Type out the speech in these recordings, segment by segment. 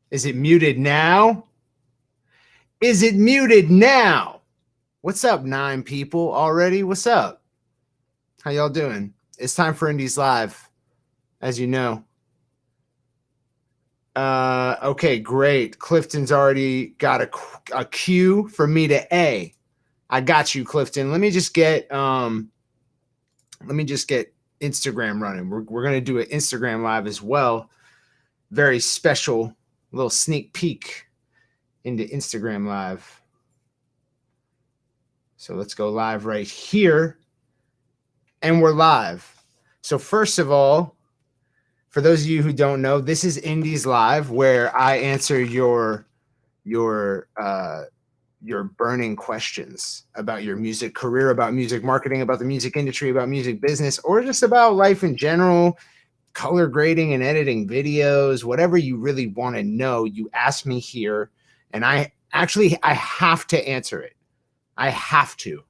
Is it muted now? Is it muted now? What's up, 9 people already? What's up? How y'all doing? It's time for Indies Live, as you know. Okay, great. Clifton's already got a Q for me to A. I got you, Clifton. Let me just get Instagram running. We're gonna do an Instagram live as well. Very special little sneak peek into Instagram live. So let's go live right here. And we're live. So first of all, for those of you who don't know, this is Indies Live, where I answer your burning questions about your music career, about music marketing, about the music industry, about music business, or just about life in general, color grading and editing videos, whatever you really want to know, you ask me here, and I have to answer it. I have to.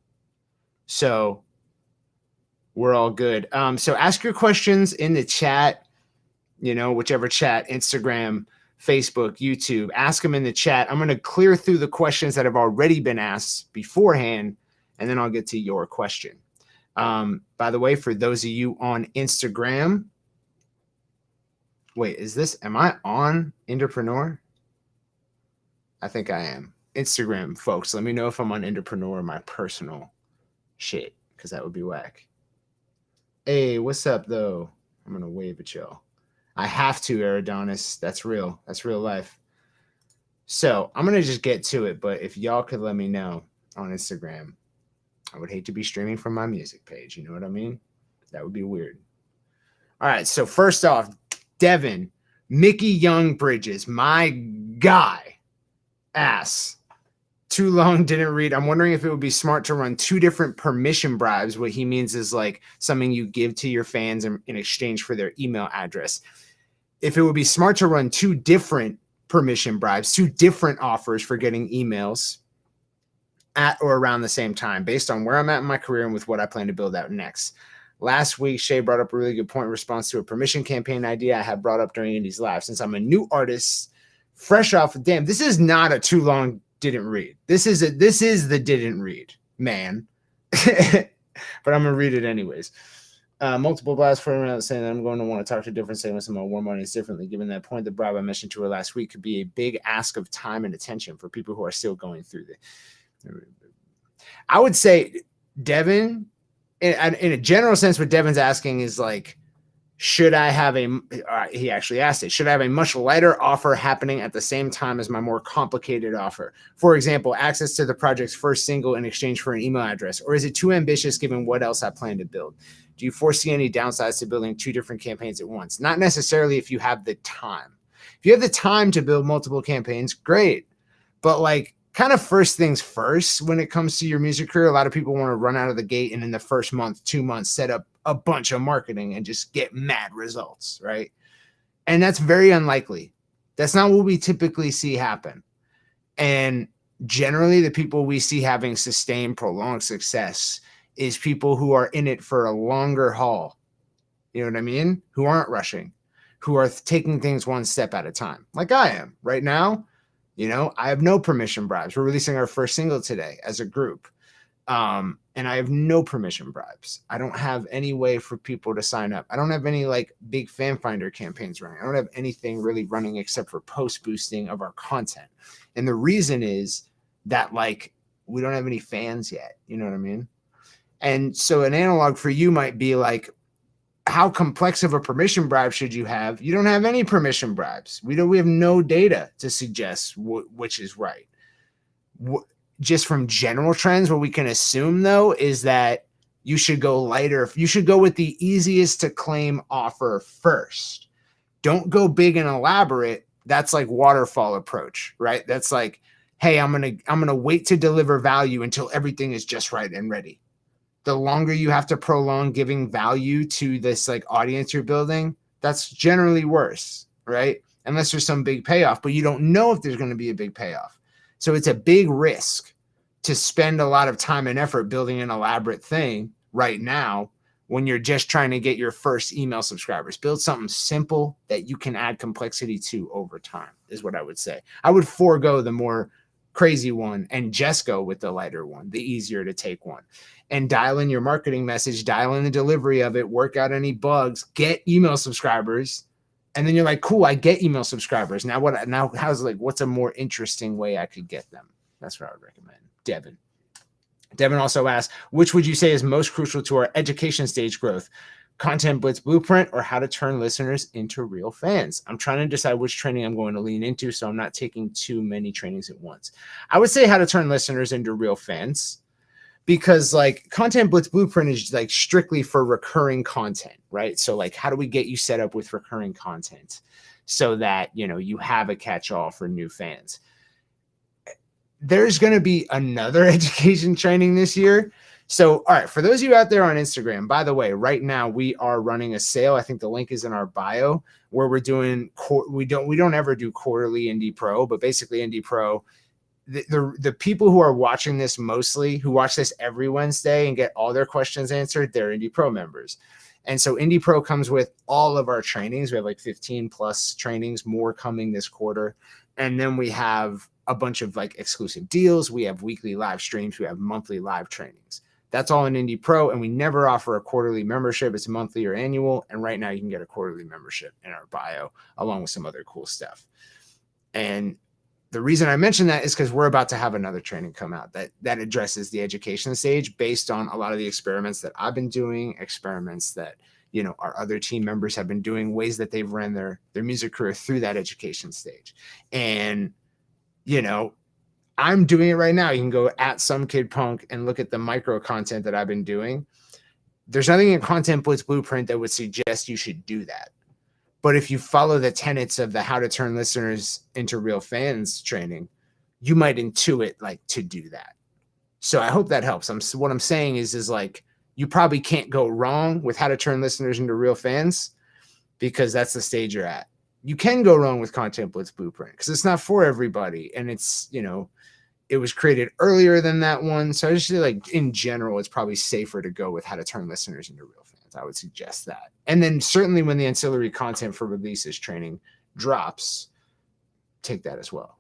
So we're all good. So ask your questions in the chat, whichever chat, Instagram, Facebook, YouTube, ask them in the chat. I'm going to clear through the questions that have already been asked beforehand, and then I'll get to your question. By the way, for those of you on Instagram, wait, am I on Indepreneur? I think I am. Instagram, folks, let me know if I'm on Indepreneur or my personal shit, because that would be whack. Hey, what's up, though? I'm going to wave at y'all. I have to, Eridonis. That's real. That's real life. So I'm going to just get to it, but if y'all could let me know on Instagram, I would hate to be streaming from my music page. You know what I mean? That would be weird. All right, so first off, Devin, Mickey Young Bridges, my guy, asks, too long, didn't read. I'm wondering if it would be smart to run 2 different permission bribes. What he means is like something you give to your fans in exchange for their email address. If it would be smart to run 2 different permission bribes, 2 different offers for getting emails at or around the same time, based on where I'm at in my career and with what I plan to build out next. Last week, Shay brought up a really good point in response to a permission campaign idea I had brought up during Indies Live. Since I'm a new artist, fresh off of this is not a too long didn't read. This is the didn't read, man. But I'm gonna read it anyways. Multiple blasts for around saying that I'm going to want to talk to different segments of my warm audience differently. Given that point, the bribe I mentioned to her last week could be a big ask of time and attention for people who are still going through this. I would say, Devin, in a general sense, what Devin's asking is like, should I have he actually asked it, should I have a much lighter offer happening at the same time as my more complicated offer? For example, access to the project's first single in exchange for an email address, or is it too ambitious given what else I plan to build? Do you foresee any downsides to building 2 different campaigns at once? Not necessarily if you have the time. If you have the time to build multiple campaigns, great. But like, kind of first things first, when it comes to your music career, a lot of people want to run out of the gate and in the first month, 2 months, set up a bunch of marketing and just get mad results, right? And that's very unlikely. That's not what we typically see happen. And generally, the people we see having sustained, prolonged success is people who are in it for a longer haul. You know what I mean? Who aren't rushing, who are taking things one step at a time, like I am right now. I have no permission bribes. We're releasing our first single today as a group. And I have no permission bribes. I don't have any way for people to sign up. I don't have any like big fan finder campaigns running. I don't have anything really running except for post boosting of our content. And the reason is that like, we don't have any fans yet. You know what I mean? And so an analog for you might be like, how complex of a permission bribe should you have? You don't have any permission bribes. We have no data to suggest which is right. Just from general trends, what we can assume though is that you should go lighter. You should go with the easiest to claim offer first. Don't go big and elaborate. That's like waterfall approach, right? That's like, hey, I'm gonna wait to deliver value until everything is just right and ready. The longer you have to prolong giving value to this like audience you're building, that's generally worse, right? Unless there's some big payoff, but you don't know if there's going to be a big payoff. So it's a big risk to spend a lot of time and effort building an elaborate thing right now when you're just trying to get your first email subscribers. Build something simple that you can add complexity to over time is what I would say. I would forego the more crazy one and just go with the lighter one, the easier to take one, and dial in your marketing message, dial in the delivery of it, work out any bugs, get email subscribers. And then you're like, cool, I get email subscribers. Now what? Now what's a more interesting way I could get them? That's what I would recommend. Devin also asked, which would you say is most crucial to our education stage growth? Content Blitz Blueprint or how to turn listeners into real fans? I'm trying to decide which training I'm going to lean into, so I'm not taking too many trainings at once. I would say how to turn listeners into real fans, because like Content Blitz Blueprint is like strictly for recurring content, right? So like, how do we get you set up with recurring content so that, you know, you have a catch-all for new fans? There's going to be another education training this year. So, all right, for those of you out there on Instagram, by the way, right now we are running a sale. I think the link is in our bio, where we're doing, we don't ever do quarterly Indie Pro, but basically Indie Pro, the people who are watching this mostly, who watch this every Wednesday and get all their questions answered, they're Indie Pro members. And so Indie Pro comes with all of our trainings. We have like 15 plus trainings, more coming this quarter. And then we have a bunch of like exclusive deals. We have weekly live streams. We have monthly live trainings. That's all in Indie Pro. And we never offer a quarterly membership. It's monthly or annual. And right now you can get a quarterly membership in our bio, along with some other cool stuff. And the reason I mention that is because we're about to have another training come out that addresses the education stage based on a lot of the experiments that I've been doing, experiments that, you know, our other team members have been doing, ways that they've ran their music career through that education stage. And, you know, I'm doing it right now. You can go at Some Kid Punk and look at the micro content that I've been doing. There's nothing in Content Blitz Blueprint that would suggest you should do that. But if you follow the tenets of the how to turn listeners into real fans training, you might intuit like to do that. So I hope that helps. What I'm saying is like, you probably can't go wrong with how to turn listeners into real fans, because that's the stage you're at. You can go wrong with Content Blitz Blueprint because it's not for everybody. And it's, you know, it was created earlier than that one. So I just feel like in general, it's probably safer to go with how to turn listeners into real fans. I would suggest that. And then certainly when the ancillary content for releases training drops, take that as well.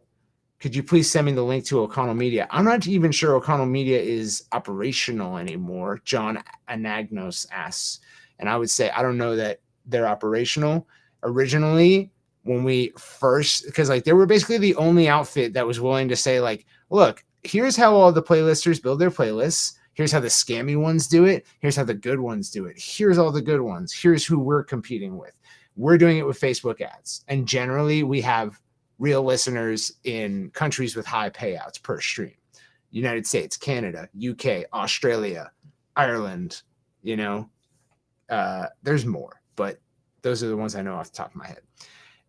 Could you please send me the link to O'Connell Media? I'm not even sure O'Connell Media is operational anymore. John Anagnos asks. And I would say, I don't know that they're operational. Originally, when we first, because like they were basically the only outfit that was willing to say like, look, here's how all the playlisters build their playlists. Here's how the scammy ones do it. Here's how the good ones do it. Here's all the good ones. Here's who we're competing with. We're doing it with Facebook ads. And generally we have real listeners in countries with high payouts per stream. United States, Canada, UK, Australia, Ireland, you know, there's more, but those are the ones I know off the top of my head.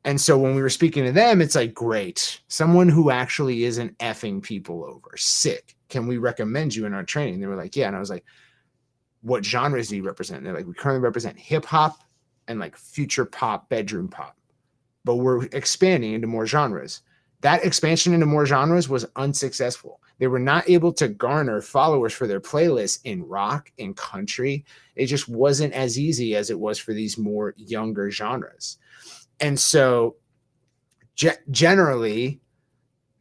And so when we were speaking to them, it's like, great, someone who actually isn't effing people over. Sick. Can we recommend you in our training? They were like, yeah. And I was like, what genres do you represent? And they're like, we currently represent hip hop and like future pop, bedroom pop, but we're expanding into more genres. That expansion into more genres was unsuccessful. They were not able to garner followers for their playlists in rock, in country. It just wasn't as easy as it was for these more younger genres. And so generally,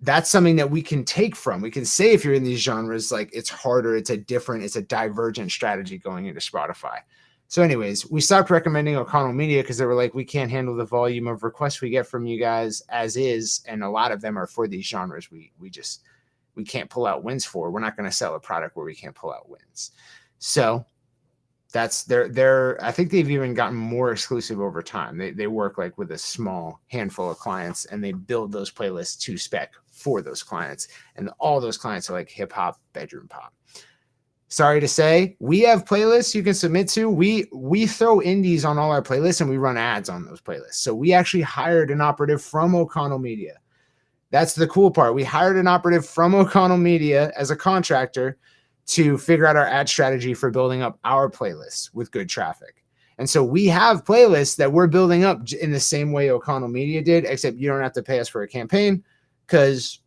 that's something that we can take from. We can say if you're in these genres, like it's harder, it's a divergent strategy going into Spotify. So anyways, we stopped recommending O'Connell Media because they were like, we can't handle the volume of requests we get from you guys as is. And a lot of them are for these genres we can't pull out wins for. We're not going to sell a product where we can't pull out wins. So that's they're I think they've even gotten more exclusive over time. They work like with a small handful of clients and they build those playlists to spec for those clients. And all those clients are like hip hop, bedroom pop. Sorry to say, we have playlists you can submit to. We throw indies on all our playlists and we run ads on those playlists. So we actually hired an operative from O'Connell Media. That's the cool part. We hired an operative from O'Connell Media as a contractor to figure out our ad strategy for building up our playlists with good traffic. And so we have playlists that we're building up in the same way O'Connell Media did, except you don't have to pay us for a campaign because,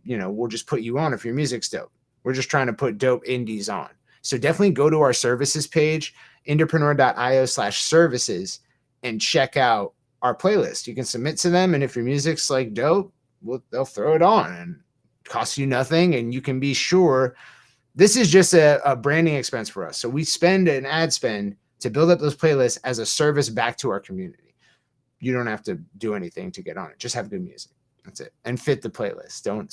you know, we'll just put you on if your music's dope. We're just trying to put dope indies on. So definitely go to our services page, indiepreneur.io/services, and check out our playlist. You can submit to them, and if your music's like dope, well, they'll throw it on and cost you nothing. And you can be sure this is just a branding expense for us. So we spend an ad spend to build up those playlists as a service back to our community. You don't have to do anything to get on it. Just have good music. That's it. And fit the playlist. Don't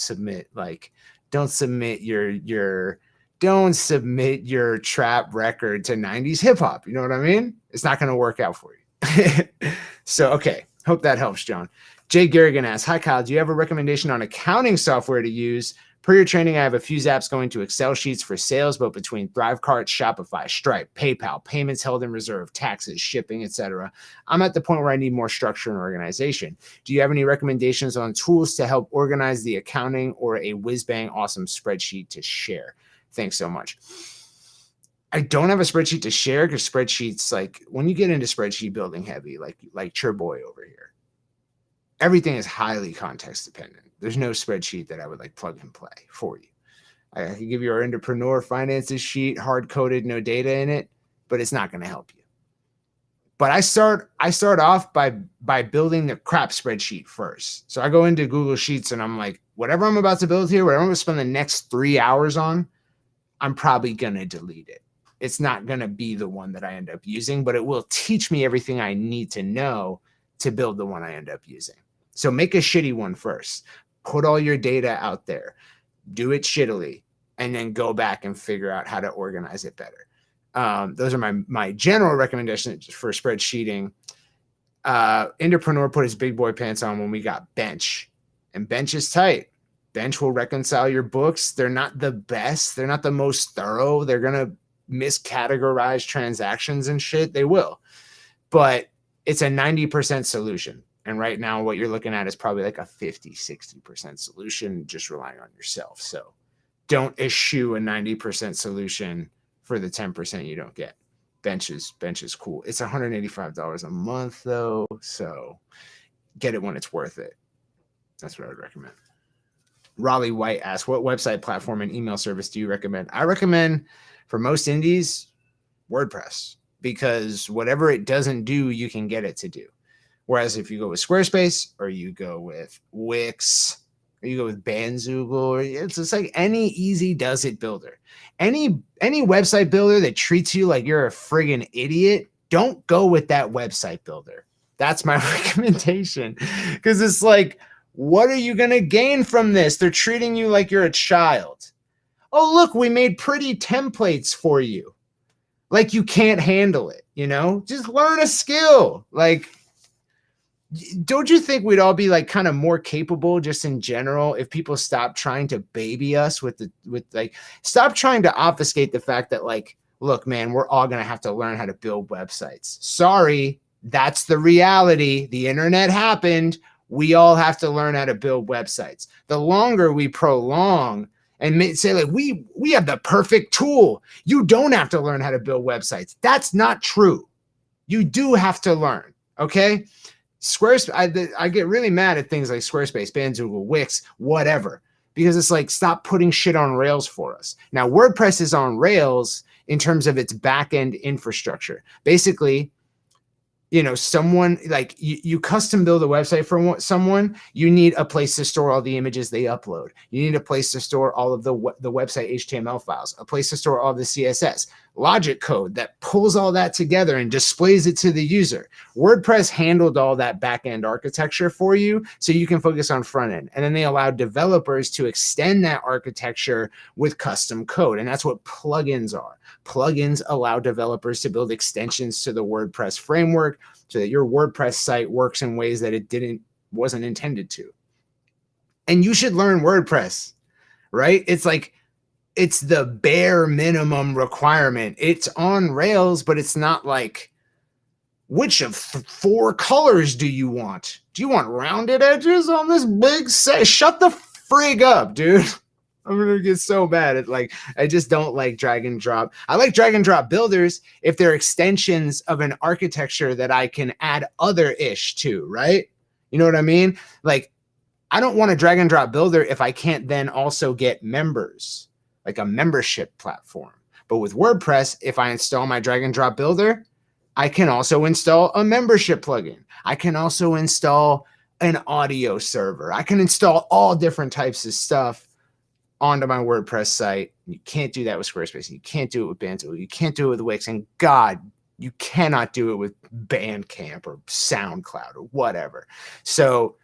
submit your trap record to 90s hip hop. You know what I mean? It's not going to work out for you. So, okay. Hope that helps, John. Jay Garrigan asks, hi, Kyle. Do you have a recommendation on accounting software to use? Per your training, I have a few apps going to Excel sheets for sales, but between Thrivecart, Shopify, Stripe, PayPal, payments held in reserve, taxes, shipping, etc., I'm at the point where I need more structure and organization. Do you have any recommendations on tools to help organize the accounting or a whiz-bang awesome spreadsheet to share? Thanks so much. I don't have a spreadsheet to share because spreadsheets, like when you get into spreadsheet building heavy, like your boy over here, everything is highly context dependent. There's no spreadsheet that I would like plug and play for you. I can give you our entrepreneur finances sheet, hard coded, no data in it, but it's not going to help you. But I start off by building the crap spreadsheet first. So I go into Google Sheets and I'm like, whatever I'm about to build here, whatever I'm going to spend the next 3 hours on, I'm probably going to delete it. It's not going to be the one that I end up using, but it will teach me everything I need to know to build the one I end up using. So make a shitty one first. Put all your data out there. Do it shittily, and then go back and figure out how to organize it better. Those are my general recommendations for spreadsheeting. Entrepreneur put his big boy pants on when we got Bench, and Bench is tight. Bench will reconcile your books. They're not the best. They're not the most thorough. They're going to miscategorize transactions and shit. They will. But it's a 90% solution. And right now what you're looking at is probably like a 50-60% solution, just relying on yourself. So don't eschew a 90% solution for the 10% you don't get. Bench is cool. It's $185 a month though. So get it when it's worth it. That's what I would recommend. Raleigh White asks, what website platform and email service do you recommend? I recommend for most indies, WordPress, because whatever it doesn't do, you can get it to do. Whereas if you go with Squarespace or you go with Wix or you go with Bandzoogle, it's just like any easy does it builder. Any website builder that treats you like you're a friggin' idiot, don't go with that website builder. That's my recommendation. Because it's like, what are you going to gain from this? They're treating you like you're a child. Oh, look, we made pretty templates for you. Like you can't handle it, you know? Just learn a skill. Like, don't you think we'd all be like kind of more capable just in general if people stop trying to baby us with stop trying to obfuscate the fact that like, look, man, we're all going to have to learn how to build websites. Sorry, that's the reality. The internet happened. We all have to learn how to build websites. The longer we prolong and say like, we have the perfect tool. You don't have to learn how to build websites. That's not true. You do have to learn. Okay. Squarespace, I get really mad at things like Squarespace, Bandzoogle, Wix, whatever, because it's like, stop putting shit on Rails for us. Now, WordPress is on Rails in terms of its back-end infrastructure. Basically, you know, someone like you custom build a website for someone, you need a place to store all the images they upload. You need a place to store all of the website HTML files, a place to store all the CSS, logic code that pulls all that together and displays it to the user. WordPress handled all that back-end architecture for you so you can focus on front end. And then they allow developers to extend that architecture with custom code. And that's what plugins are. Plugins allow developers to build extensions to the WordPress framework so that your WordPress site works in ways that it wasn't intended to. And you should learn WordPress, right? It's like, it's the bare minimum requirement. It's on Rails, but it's not like, which of 4 colors do you want? Do you want rounded edges on this big set? Shut the frig up, dude. I'm going to get so mad at like, I just don't like drag and drop. I like drag and drop builders if they're extensions of an architecture that I can add other ish to, right? You know what I mean? Like, I don't want a drag and drop builder if I can't then also get members, like a membership platform. But with WordPress, if I install my drag and drop builder, I can also install a membership plugin. I can also install an audio server. I can install all different types of stuff onto my WordPress site. You can't do that with Squarespace. You can't do it with Bandtool. You can't do it with Wix. And God, you cannot do it with Bandcamp or SoundCloud or whatever. So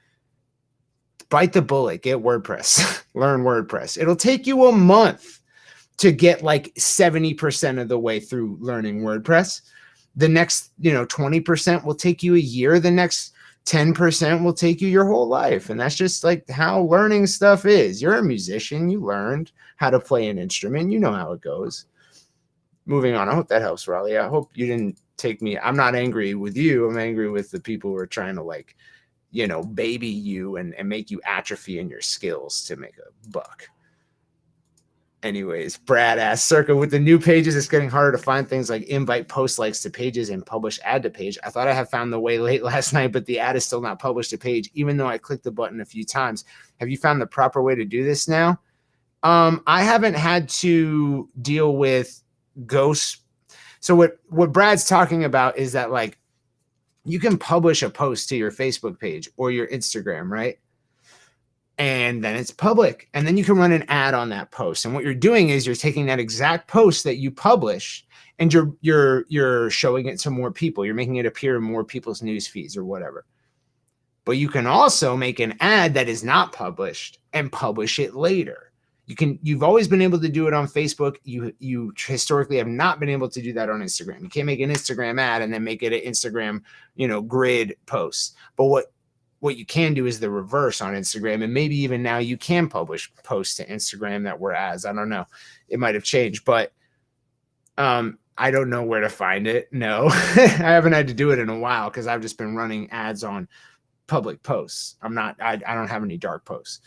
bite the bullet, get WordPress, learn WordPress. It'll take you a month to get like 70% of the way through learning WordPress. The next, 20% will take you a year. The next 10% will take you your whole life. And that's just like how learning stuff is. You're a musician. You learned how to play an instrument. You know how it goes. Moving on. I hope that helps, Raleigh. I hope you didn't take me. I'm not angry with you. I'm angry with the people who are trying to like, baby you and make you atrophy in your skills to make a buck. Anyways, Brad asks, Circa, with the new pages, it's getting harder to find things like invite post likes to pages and publish ad to page. I thought I had found the way late last night, but the ad is still not published to page, even though I clicked the button a few times. Have you found the proper way to do this now? I haven't had to deal with ghosts. So what Brad's talking about is that like you can publish a post to your Facebook page or your Instagram, right? And then it's public, and then you can run an ad on that post. And what you're doing is you're taking that exact post that you publish and you're showing it to more people. You're making it appear in more people's news feeds or whatever. But you can also make an ad that is not published and publish it later. You've always been able to do it on Facebook. You historically have not been able to do that on Instagram. You can't make an Instagram ad and then make it an Instagram, grid post. But what you can do is the reverse on Instagram. And maybe even now you can publish posts to Instagram that were ads. I don't know. It might have changed, but I don't know where to find it. No, I haven't had to do it in a while because I've just been running ads on public posts. I don't have any dark posts,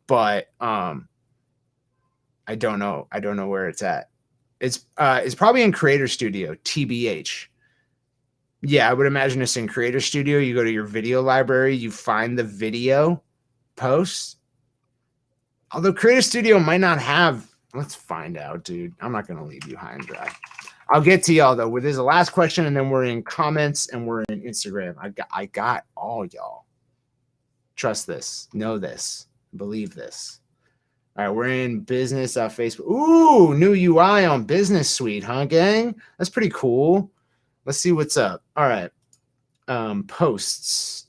but I don't know. I don't know where it's at. It's probably in Creator Studio, TBH. Yeah, I would imagine it's in Creator Studio. You go to your video library, you find the video posts. Although Creator Studio might not have, let's find out, dude. I'm not going to leave you high and dry. I'll get to y'all, though. There's a last question, and then we're in comments, and we're in Instagram. I got all y'all. Trust this. Know this. Believe this. All right, we're in business Facebook. Ooh, new UI on Business Suite, huh, gang? That's pretty cool. Let's see what's up. All right. Posts.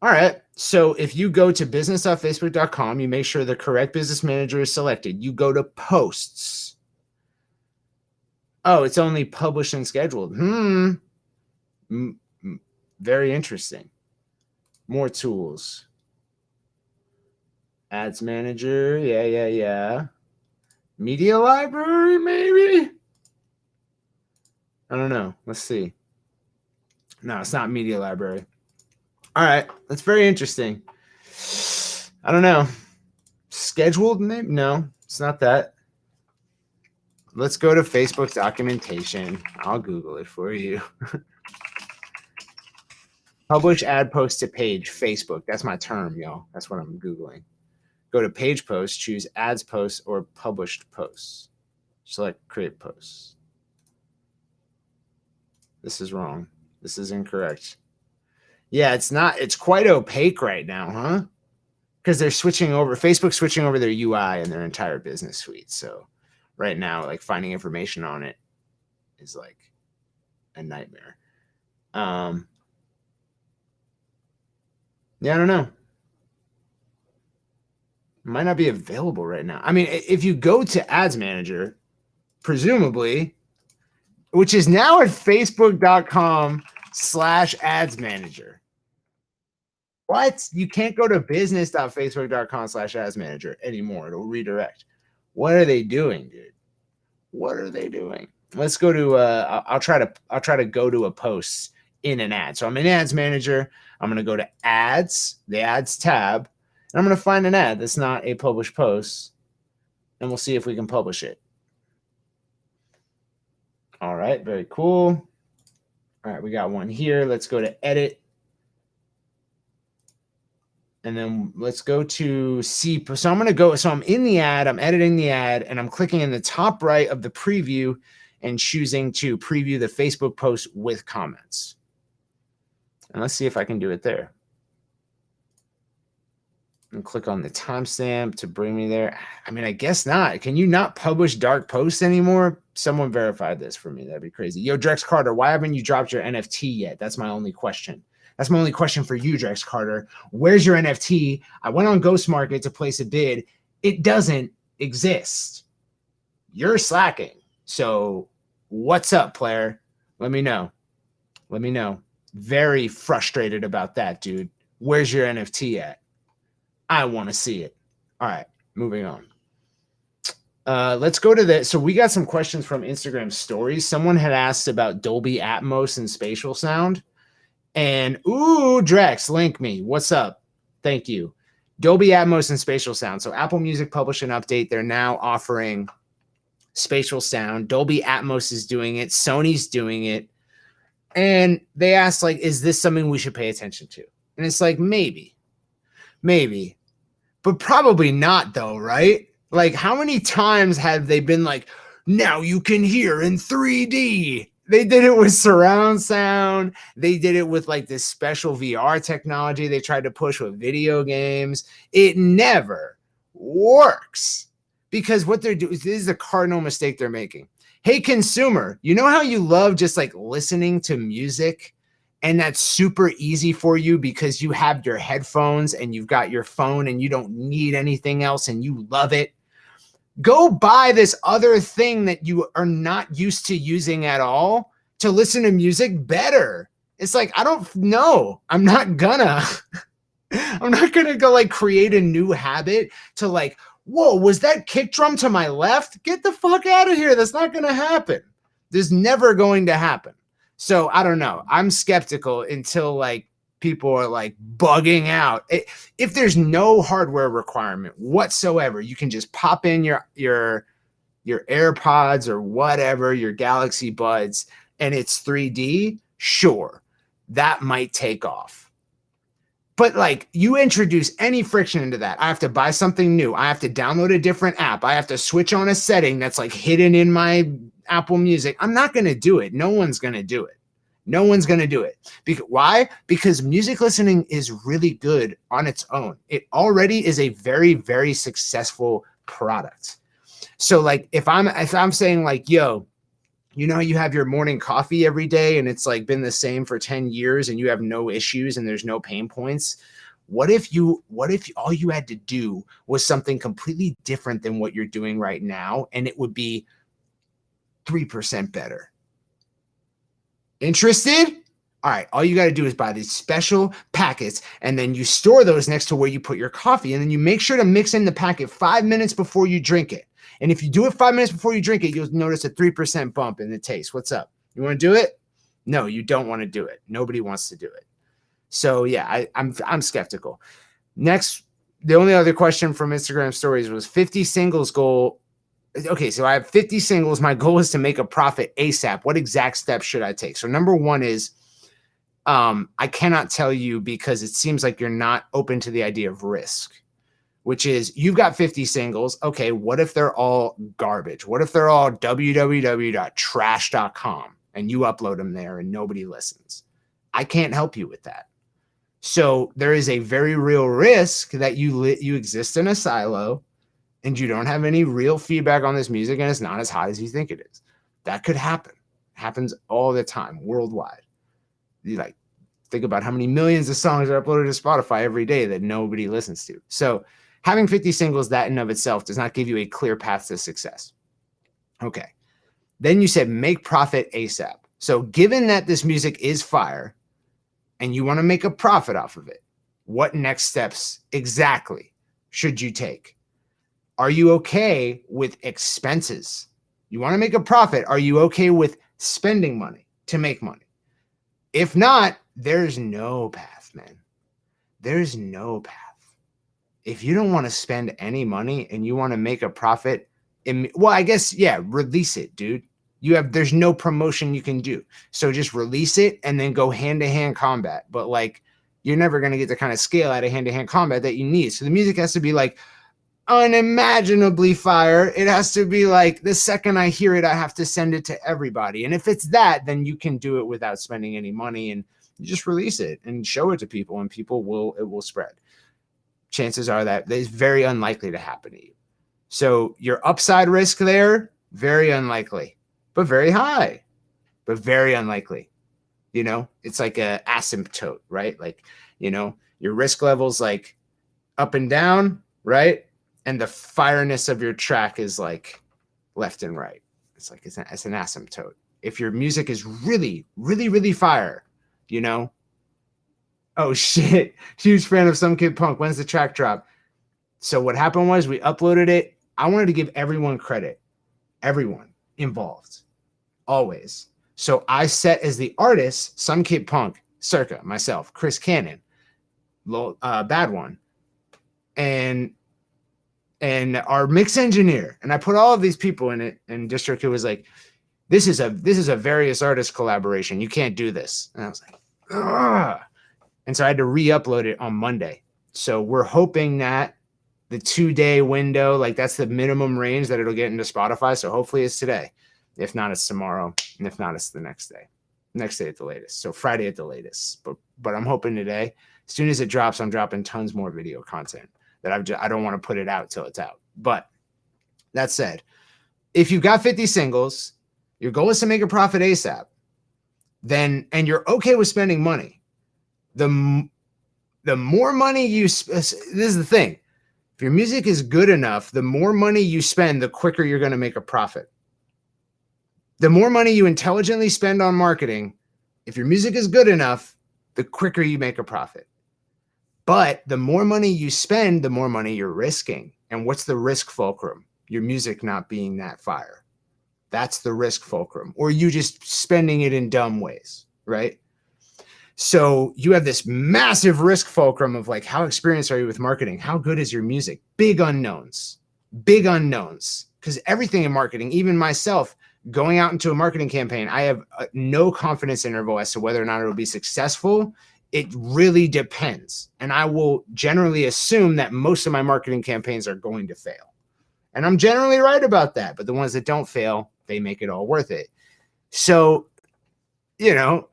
All right. So if you go to business.facebook.com, you make sure the correct business manager is selected. You go to posts. Oh, it's only published and scheduled. Very interesting. More tools. Ads manager. Yeah. Media library, maybe? I don't know. Let's see. No, it's not media library. All right. That's very interesting. I don't know. Scheduled? Maybe? No, it's not that. Let's go to Facebook documentation. I'll Google it for you. Publish ad post to page, Facebook. That's my term, y'all. That's what I'm Googling. Go to page post, choose ads posts or published posts. Select create posts. This is wrong. This is incorrect. Yeah, it's not. It's quite opaque right now, huh? Because they're switching over. Facebook's switching over their UI and their entire business suite. So right now, like finding information on it is like a nightmare. Yeah, I don't know. It might not be available right now. I mean, if you go to Ads Manager, presumably, which is now at facebook.com/ads manager. What? You can't go to business.facebook.com/ads manager anymore. It'll redirect. What are they doing, dude? What are they doing? Let's go to I'll try to go to a post in an ad. So I'm in Ads Manager. I'm going to go to Ads, the Ads tab, and I'm going to find an ad that's not a published post, and we'll see if we can publish it. All right, very cool. All right, we got one here. Let's go to edit. And then let's go to see. So I'm going to go. So I'm in the ad. I'm editing the ad, and I'm clicking in the top right of the preview and choosing to preview the Facebook post with comments. And let's see if I can do it there. And click on the timestamp to bring me there. I mean, I guess not. Can you not publish dark posts anymore? Someone verified this for me. That'd be crazy. Yo, Drex Carter, why haven't you dropped your NFT yet? That's my only question. That's my only question for you, Drex Carter. Where's your NFT? I went on Ghost Market to place a bid. It doesn't exist. You're slacking. So what's up, player? Let me know. Let me know. Very frustrated about that, dude. Where's your NFT at? I want to see it. All right, moving on. Let's go to the. So we got some questions from Instagram stories. Someone had asked about Dolby Atmos and spatial sound. And ooh, Drex, link me. What's up? Thank you. Dolby Atmos and spatial sound. So Apple Music published an update. They're now offering spatial sound. Dolby Atmos is doing it. Sony's doing it. And they asked, like, is this something we should pay attention to? And it's like, maybe, but probably not though, right? Like, how many times have they been like, now you can hear in 3D? They did it with surround sound. They did it with like this special VR technology they tried to push with video games. It never works because what they're doing, this is the cardinal mistake they're making. Hey, consumer, you know how you love just like listening to music and that's super easy for you because you have your headphones and you've got your phone and you don't need anything else and you love it? Go buy this other thing that you are not used to using at all to listen to music better. It's like, I don't know. I'm not gonna go like create a new habit to like, whoa, was that kick drum to my left? Get the fuck out of here. That's not going to happen. This is never going to happen. So I don't know. I'm skeptical until like people are like bugging out. If there's no hardware requirement whatsoever, you can just pop in your AirPods or whatever, your Galaxy Buds, and it's 3D, sure, that might take off. But like you introduce any friction into that. I have to buy something new. I have to download a different app. I have to switch on a setting that's like hidden in my Apple Music. I'm not going to do it. No one's going to do it. No one's going to do it. Why? Because music listening is really good on its own. It already is a very, very successful product. So like if I'm saying like, yo, you know, you have your morning coffee every day and it's like been the same for 10 years and you have no issues and there's no pain points. What if all you had to do was something completely different than what you're doing right now and it would be 3% better? Interested? All right, all you got to do is buy these special packets and then you store those next to where you put your coffee and then you make sure to mix in the packet 5 minutes before you drink it. And if you do it 5 minutes before you drink it, you'll notice a 3% bump in the taste. What's up? You want to do it? No, you don't want to do it. Nobody wants to do it. So yeah, I'm skeptical. Next, the only other question from Instagram stories was 50 singles goal. Okay, so I have 50 singles. My goal is to make a profit ASAP. What exact steps should I take? So number one is I cannot tell you because it seems like you're not open to the idea of risk, which is you've got 50 singles. Okay, what if they're all garbage? What if they're all www.trash.com and you upload them there and nobody listens? I can't help you with that. So there is a very real risk that you exist in a silo and you don't have any real feedback on this music and it's not as hot as you think it is. That could happen. It happens all the time worldwide. You like think about how many millions of songs are uploaded to Spotify every day that nobody listens to. So having 50 singles, that in of itself does not give you a clear path to success. Okay. Then you said make profit ASAP. So given that this music is fire and you want to make a profit off of it, what next steps exactly should you take? Are you okay with expenses? You want to make a profit. Are you okay with spending money to make money? If not, there's no path, man. There's no path. If you don't want to spend any money and you want to make a profit, well, I guess, yeah, release it, dude. There's no promotion you can do. So just release it and then go hand-to-hand combat. But like, you're never going to get the kind of scale out of hand-to-hand combat that you need. So the music has to be like unimaginably fire. It has to be like the second I hear it, I have to send it to everybody. And if it's that, then you can do it without spending any money, and you just release it and show it to people, and it will spread. Chances are that it's very unlikely to happen to you. So your upside risk there, very unlikely, but very high, but very unlikely. You know, it's like a asymptote, right? Like, you know, your risk level's like up and down, right? And the fireness of your track is like left and right. It's like it's an asymptote. If your music is really, really, really fire, you know. Oh shit! Huge fan of Some Kid Punk. When's the track drop? So what happened was we uploaded it. I wanted to give everyone credit, everyone involved, always. So I set as the artist Some Kid Punk, Circa, myself, Chris Cannon, Bad One, and our mix engineer. And I put all of these people in it. And District, it was like, this is a various artist collaboration. You can't do this. And I was like, ugh. And so I had to re-upload it on Monday. So we're hoping that the 2-day window, like that's the minimum range that it'll get into Spotify. So hopefully it's today. If not, it's tomorrow. And if not, it's the next day at the latest. So Friday at the latest. But I'm hoping today, as soon as it drops, I'm dropping tons more video content that I don't want to put it out till it's out. But that said, if you've got 50 singles, your goal is to make a profit ASAP, and you're okay with spending money, the more money you this is the thing. If your music is good enough, the more money you spend, the quicker you're going to make a profit. The more money you intelligently spend on marketing, if your music is good enough, the quicker you make a profit. But the more money you spend, the more money you're risking. And what's the risk fulcrum? Your music not being that fire. That's the risk fulcrum. Or you just spending it in dumb ways, right? So you have this massive risk fulcrum of like, how experienced are you with marketing? How good is your music? Big unknowns. Because everything in marketing, even myself, going out into a marketing campaign, I have no confidence interval as to whether or not it will be successful. It really depends. And I will generally assume that most of my marketing campaigns are going to fail. And I'm generally right about that. But the ones that don't fail, they make it all worth it. So, you know,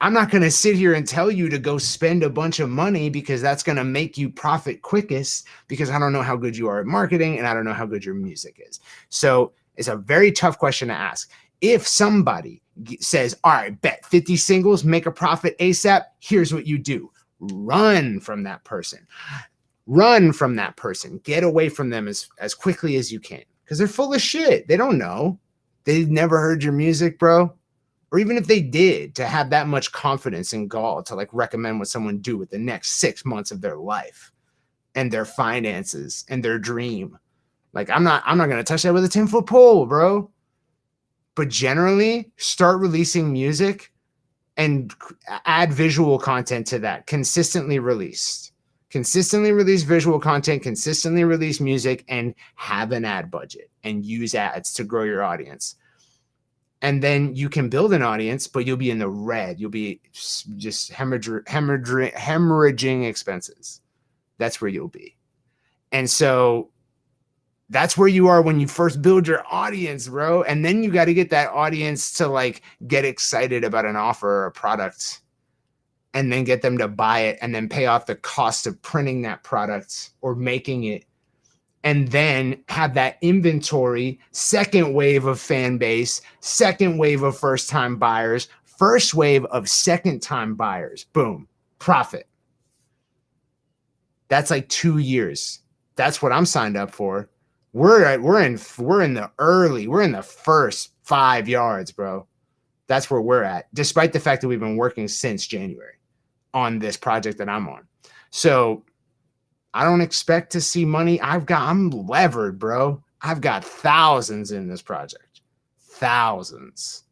I'm not going to sit here and tell you to go spend a bunch of money because that's going to make you profit quickest, because I don't know how good you are at marketing and I don't know how good your music is. So it's a very tough question to ask. If somebody says, all right, bet 50 singles, make a profit ASAP, here's what you do. Run from that person. Get away from them as quickly as you can, because they're full of shit. They don't know. They've never heard your music, bro. Or even if they did, to have that much confidence and gall to like recommend what someone do with the next 6 months of their life and their finances and their dream. Like, I'm not going to touch that with a 10-foot pole, bro. But generally, start releasing music and add visual content to that. Consistently release visual content, consistently release music, and have an ad budget and use ads to grow your audience. And then you can build an audience, but you'll be in the red. You'll be just hemorrhaging expenses. That's where you'll be. And so that's where you are when you first build your audience, bro. And then you got to get that audience to like get excited about an offer or a product, and then get them to buy it, and then pay off the cost of printing that product or making it. And then have that inventory, second wave of fan base, second wave of first-time buyers, first wave of second-time buyers. Boom, profit. That's like 2 years. That's what I'm signed up for. We're in the first 5 yards, bro. That's where we're at, despite the fact that we've been working since January on this project that I'm on. So I don't expect to see money. I'm levered, bro. I've got thousands in this project, thousands.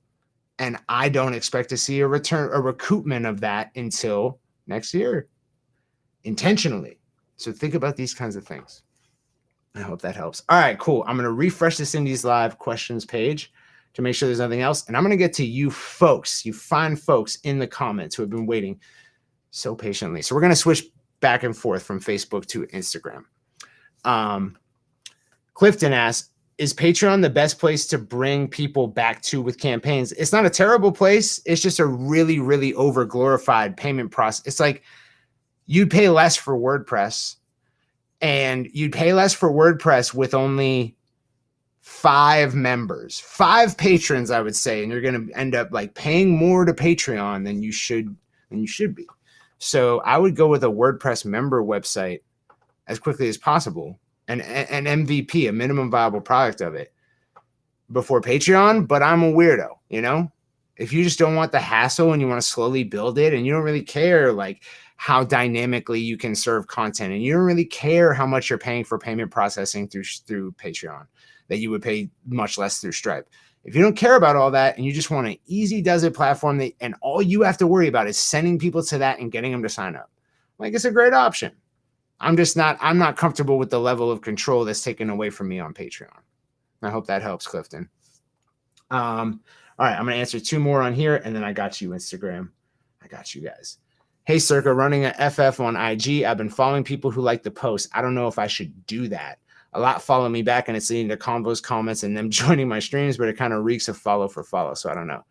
And I don't expect to see a recoupment of that until next year, intentionally. So think about these kinds of things. I hope that helps. All right, cool. I'm going to refresh this Indies Live questions page to make sure there's nothing else. And I'm going to get to you folks, you fine folks in the comments who have been waiting. so patiently. So we're going to switch back and forth from Facebook to Instagram. Clifton asks, is Patreon the best place to bring people back to with campaigns? It's not a terrible place. It's just a really, really over glorified payment process. It's like you'd pay less for WordPress, and you'd pay less for WordPress with only 5 members, 5 patrons, I would say, and you're going to end up like paying more to Patreon than you should be. So I would go with a WordPress member website as quickly as possible, and an MVP, a minimum viable product of it, before Patreon. But I'm a weirdo, you know? If you just don't want the hassle and you want to slowly build it, and you don't really care like how dynamically you can serve content, and you don't really care how much you're paying for payment processing through Patreon, that you would pay much less through Stripe. If you don't care about all that and you just want an easy does it platform and all you have to worry about is sending people to that and getting them to sign up, like, it's a great option. I'm not comfortable with the level of control that's taken away from me on Patreon. I hope that helps, Clifton. All right, I'm going to answer 2 more on here, and then I got you, Instagram. I got you guys. Hey, Circa, running a FF on IG. I've been following people who like the post. I don't know if I should do that. A lot follow me back, and it's leading to combos, comments, and them joining my streams, but it kind of reeks of follow for follow, so I don't know.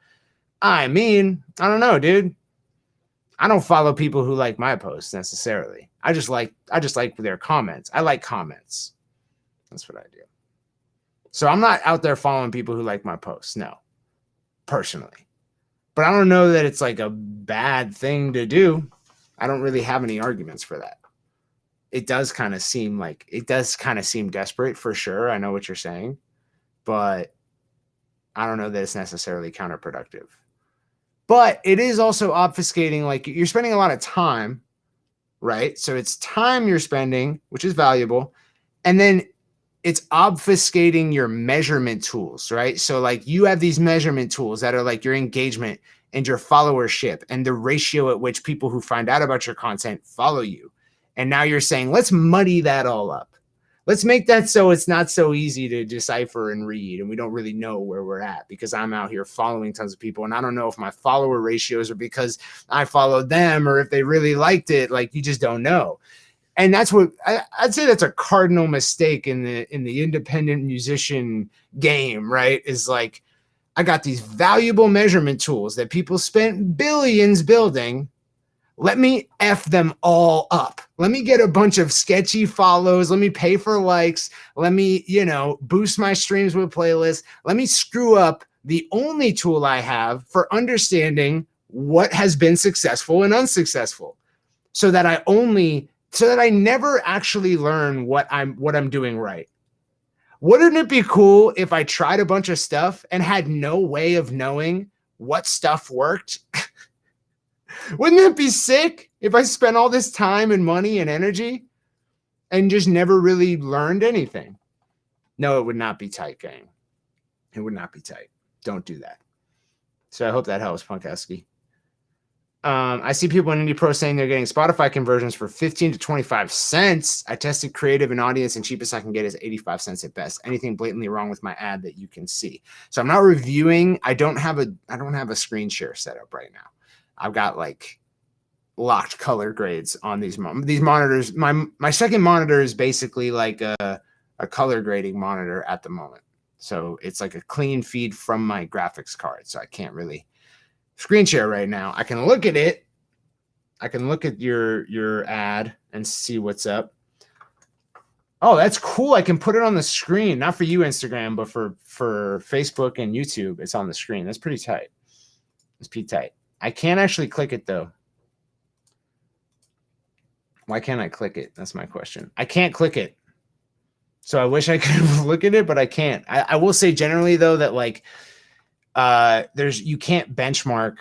I mean, I don't know, dude. I don't follow people who like my posts necessarily. I just like their comments. I like comments. That's what I do. So I'm not out there following people who like my posts, no, personally. But I don't know that it's like a bad thing to do. I don't really have any arguments for that. It does kind of seem desperate, for sure. I know what you're saying, but I don't know that it's necessarily counterproductive. But it is also obfuscating, like, you're spending a lot of time, right? So it's time you're spending, which is valuable. And then it's obfuscating your measurement tools, right? So like you have these measurement tools that are like your engagement and your followership and the ratio at which people who find out about your content follow you. And now you're saying, let's muddy that all up. Let's make that so it's not so easy to decipher and read, and we don't really know where we're at, because I'm out here following tons of people, and I don't know if my follower ratios are because I followed them or if they really liked it. Like, you just don't know. And that's what I'd say that's a cardinal mistake in the independent musician game, right? Is like, I got these valuable measurement tools that people spent billions building. Let me F them all up. Let me get a bunch of sketchy follows. Let me pay for likes. Let me, boost my streams with playlists. Let me screw up the only tool I have for understanding what has been successful and unsuccessful, so that I never actually learn what I'm doing right. Wouldn't it be cool if I tried a bunch of stuff and had no way of knowing what stuff worked? Wouldn't that be sick if I spent all this time and money and energy and just never really learned anything? No, it would not be tight, gang. It would not be tight. Don't do that. So I hope that helps, Punkeski. I see people in Indie Pro saying they're getting Spotify conversions for 15 to 25 cents. I tested creative and audience, and cheapest I can get is 85 cents at best. Anything blatantly wrong with my ad that you can see? So I'm not reviewing. I don't have a screen share set up right now. I've got like locked color grades on these monitors. My second monitor is basically like a color grading monitor at the moment. So it's like a clean feed from my graphics card. So I can't really screen share right now. I can look at it. I can look at your ad and see what's up. Oh, that's cool. I can put it on the screen. Not for you, Instagram, but for Facebook and YouTube. It's on the screen. That's pretty tight. It's pretty tight. I can't actually click it, though. Why can't I click it? That's my question. I can't click it. So I wish I could look at it, but I can't. I will say generally, though, that like you can't benchmark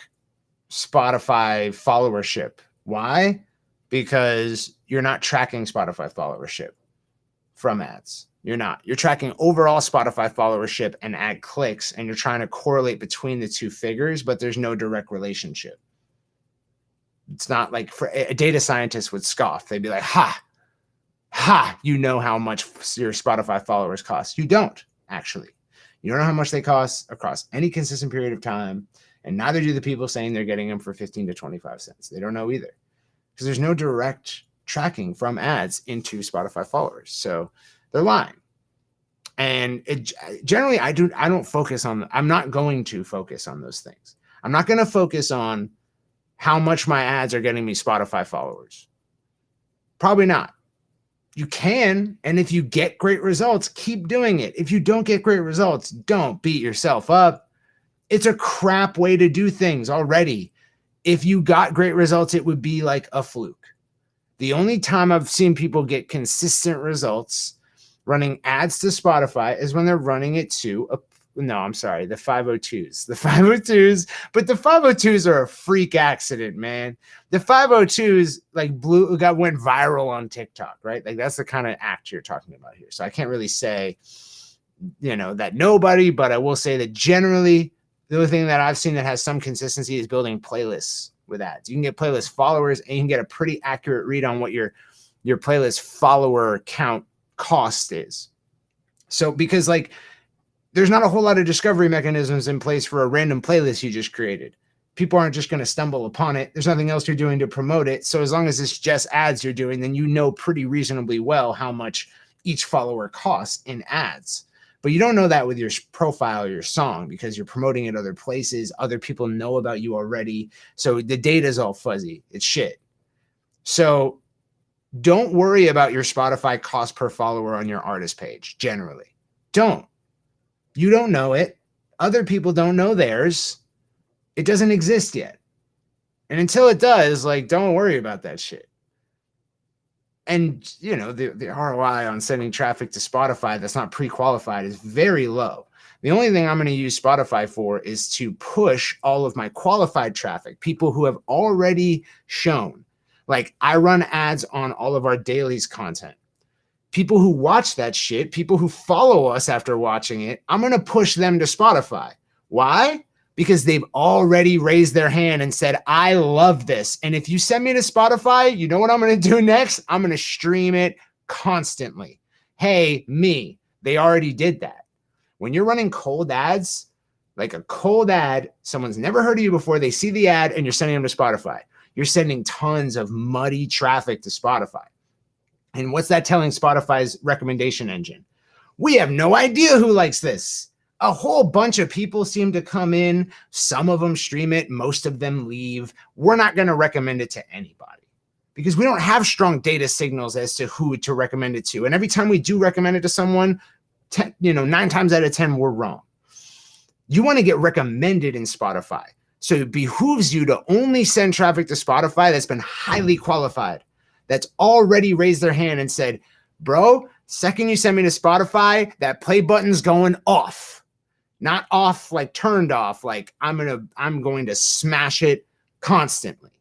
Spotify followership. Why? Because you're not tracking Spotify followership from ads. You're not. You're tracking overall Spotify followership and ad clicks, and you're trying to correlate between the two figures, but there's no direct relationship. It's not like a data scientist would scoff. They'd be like, ha, you know how much your Spotify followers cost. You don't, actually. You don't know how much they cost across any consistent period of time, and neither do the people saying they're getting them for 15 to 25 cents. They don't know either. because there's no direct tracking from ads into Spotify followers. So they're lying. And it generally, I'm not going to focus on those things. I'm not going to focus on how much my ads are getting me Spotify followers. Probably not. You can, and if you get great results, keep doing it. If you don't get great results, don't beat yourself up. It's a crap way to do things already. If you got great results, it would be like a fluke. The only time I've seen people get consistent results running ads to Spotify is when they're running it to the 502s. The 502s, but the 502s are a freak accident, man. The 502s went viral on TikTok, right? Like that's the kind of act you're talking about here. So I can't really say, that nobody, but I will say that generally the only thing that I've seen that has some consistency is building playlists with ads. You can get playlist followers and you can get a pretty accurate read on what your playlist follower count cost is. So because there's not a whole lot of discovery mechanisms in place for a random playlist you just created. People aren't just going to stumble upon it. There's nothing else you're doing to promote it. So as long as it's just ads you're doing, then you know pretty reasonably well how much each follower costs in ads. But you don't know that with your profile or your song because you're promoting it other places. Other people know about you already. So the data is all fuzzy. It's shit. So don't worry about your Spotify cost per follower on your artist page, generally. Don't. You don't know it. Other people don't know theirs. It doesn't exist yet. And until it does, don't worry about that shit. And, the ROI on sending traffic to Spotify that's not pre-qualified is very low. The only thing I'm going to use Spotify for is to push all of my qualified traffic, people who have already shown. I run ads on all of our dailies content. People who watch that shit, people who follow us after watching it, I'm going to push them to Spotify. Why? Because they've already raised their hand and said, I love this. And if you send me to Spotify, you know what I'm going to do next? I'm going to stream it constantly. Hey, me. They already did that. When you're running cold ads, like a cold ad, someone's never heard of you before, they see the ad and you're sending them to Spotify. You're sending tons of muddy traffic to Spotify. And what's that telling Spotify's recommendation engine? We have no idea who likes this. A whole bunch of people seem to come in. Some of them stream it. Most of them leave. We're not going to recommend it to anybody because we don't have strong data signals as to who to recommend it to. And every time we do recommend it to someone, 9 times out of 10, we're wrong. You want to get recommended in Spotify. So it behooves you to only send traffic to Spotify that's been highly qualified, that's already raised their hand and said, bro, second you send me to Spotify, that play button's going off. Not off, turned off. I'm going to smash it constantly.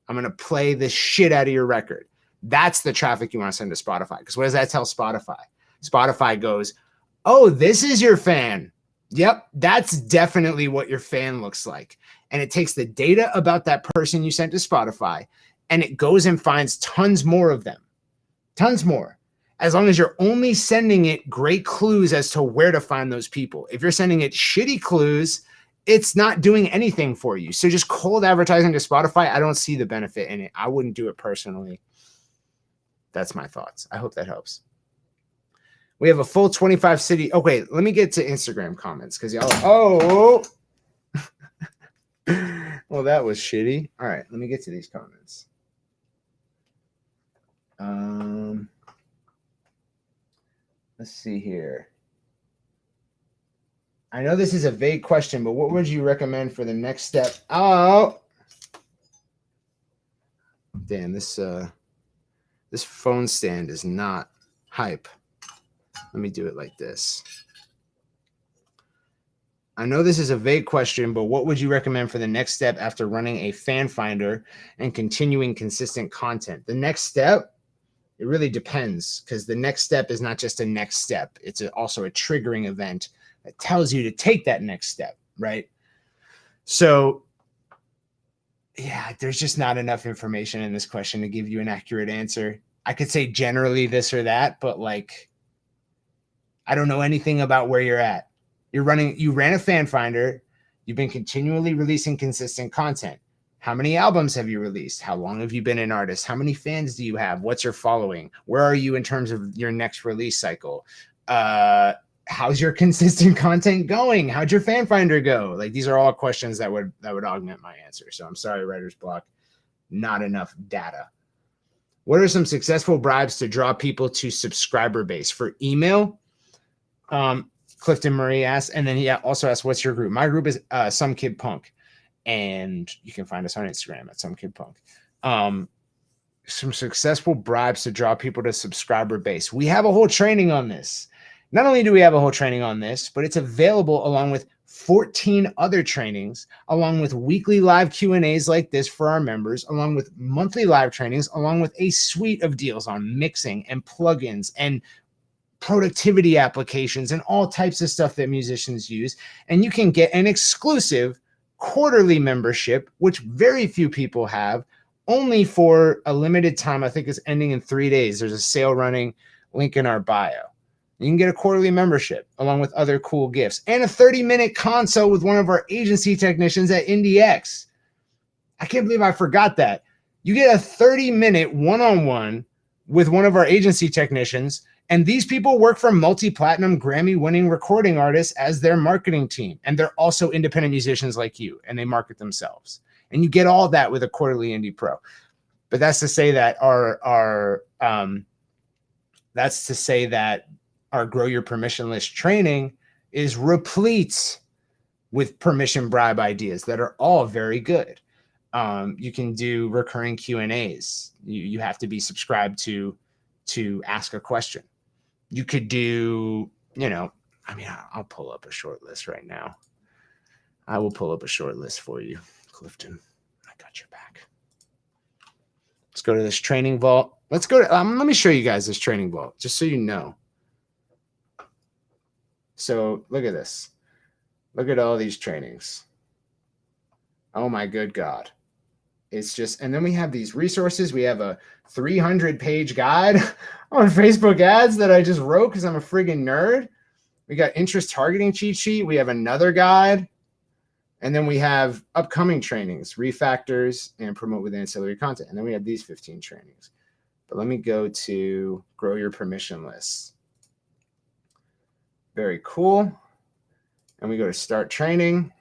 I'm going to play the shit out of your record. That's the traffic you want to send to Spotify. Because what does that tell Spotify? Spotify goes, oh, this is your fan. Yep, that's definitely what your fan looks like. And it takes the data about that person you sent to Spotify, and it goes and finds tons more of them. Tons more. As long as you're only sending it great clues as to where to find those people. If you're sending it shitty clues, it's not doing anything for you. So just cold advertising to Spotify, I don't see the benefit in it. I wouldn't do it personally. That's my thoughts. I hope that helps. We have a full 25 city. Okay, let me get to Instagram comments because y'all. Oh, well, that was shitty. All right, let me get to these comments. Let's see here. I know this is a vague question, but what would you recommend for the next step? Oh, damn, this phone stand is not hype. Let me do it like this. I know this is a vague question, but what would you recommend for the next step after running a fan finder and continuing consistent content? The next step, it really depends because the next step is not just a next step. It's also a triggering event that tells you to take that next step, right? So, yeah, there's just not enough information in this question to give you an accurate answer. I could say generally this or that, but I don't know anything about where you're at. You ran a fan finder. You've been continually releasing consistent content. How many albums have you released? How long have you been an artist? How many fans do you have? What's your following? Where are you in terms of your next release cycle? How's your consistent content going? How'd your fan finder go? Like, these are all questions that would augment my answer. So I'm sorry, writer's block, not enough data. What are some successful bribes to draw people to subscriber base? For email, Clifton Murray asks, and then he also asks, what's your group? My group is Some Kid Punk, and you can find us on Instagram at Some Kid Punk. Some successful bribes to draw people to subscriber base. We have a whole training on this. Not only do we have a whole training on this, but it's available along with 14 other trainings, along with weekly live Q&As like this for our members, along with monthly live trainings, along with a suite of deals on mixing and plugins and productivity applications and all types of stuff that musicians use. And you can get an exclusive quarterly membership, which very few people have, only for a limited time. I think it's ending in 3 days. There's a sale running, link in our bio. You can get a quarterly membership along with other cool gifts and a 30-minute consult with one of our agency technicians at IndieX. I can't believe I forgot that. You get a 30-minute one-on-one with one of our agency technicians, and these people work for multi-platinum Grammy-winning recording artists as their marketing team, and they're also independent musicians like you, and they market themselves. And you get all that with a quarterly Indie Pro. But that's to say that our Grow Your Permission List training is replete with permission bribe ideas that are all very good. You can do recurring Q&As. You have to be subscribed to ask a question. You could do, I'll pull up a short list right now. I will pull up a short list for you, Clifton. I got your back. Let's go to this training vault. Let's go to, let me show you guys this training vault, just so you know. So look at this. Look at all these trainings. Oh my good God. It's just, and then we have these resources. We have a 300-page guide on Facebook ads that I just wrote because I'm a friggin' nerd. We got interest targeting cheat sheet. We have another guide. And then we have upcoming trainings, refactors, and promote with ancillary content. And then we have these 15 trainings. But let me go to Grow Your Permission List. Very cool. And we go to start training.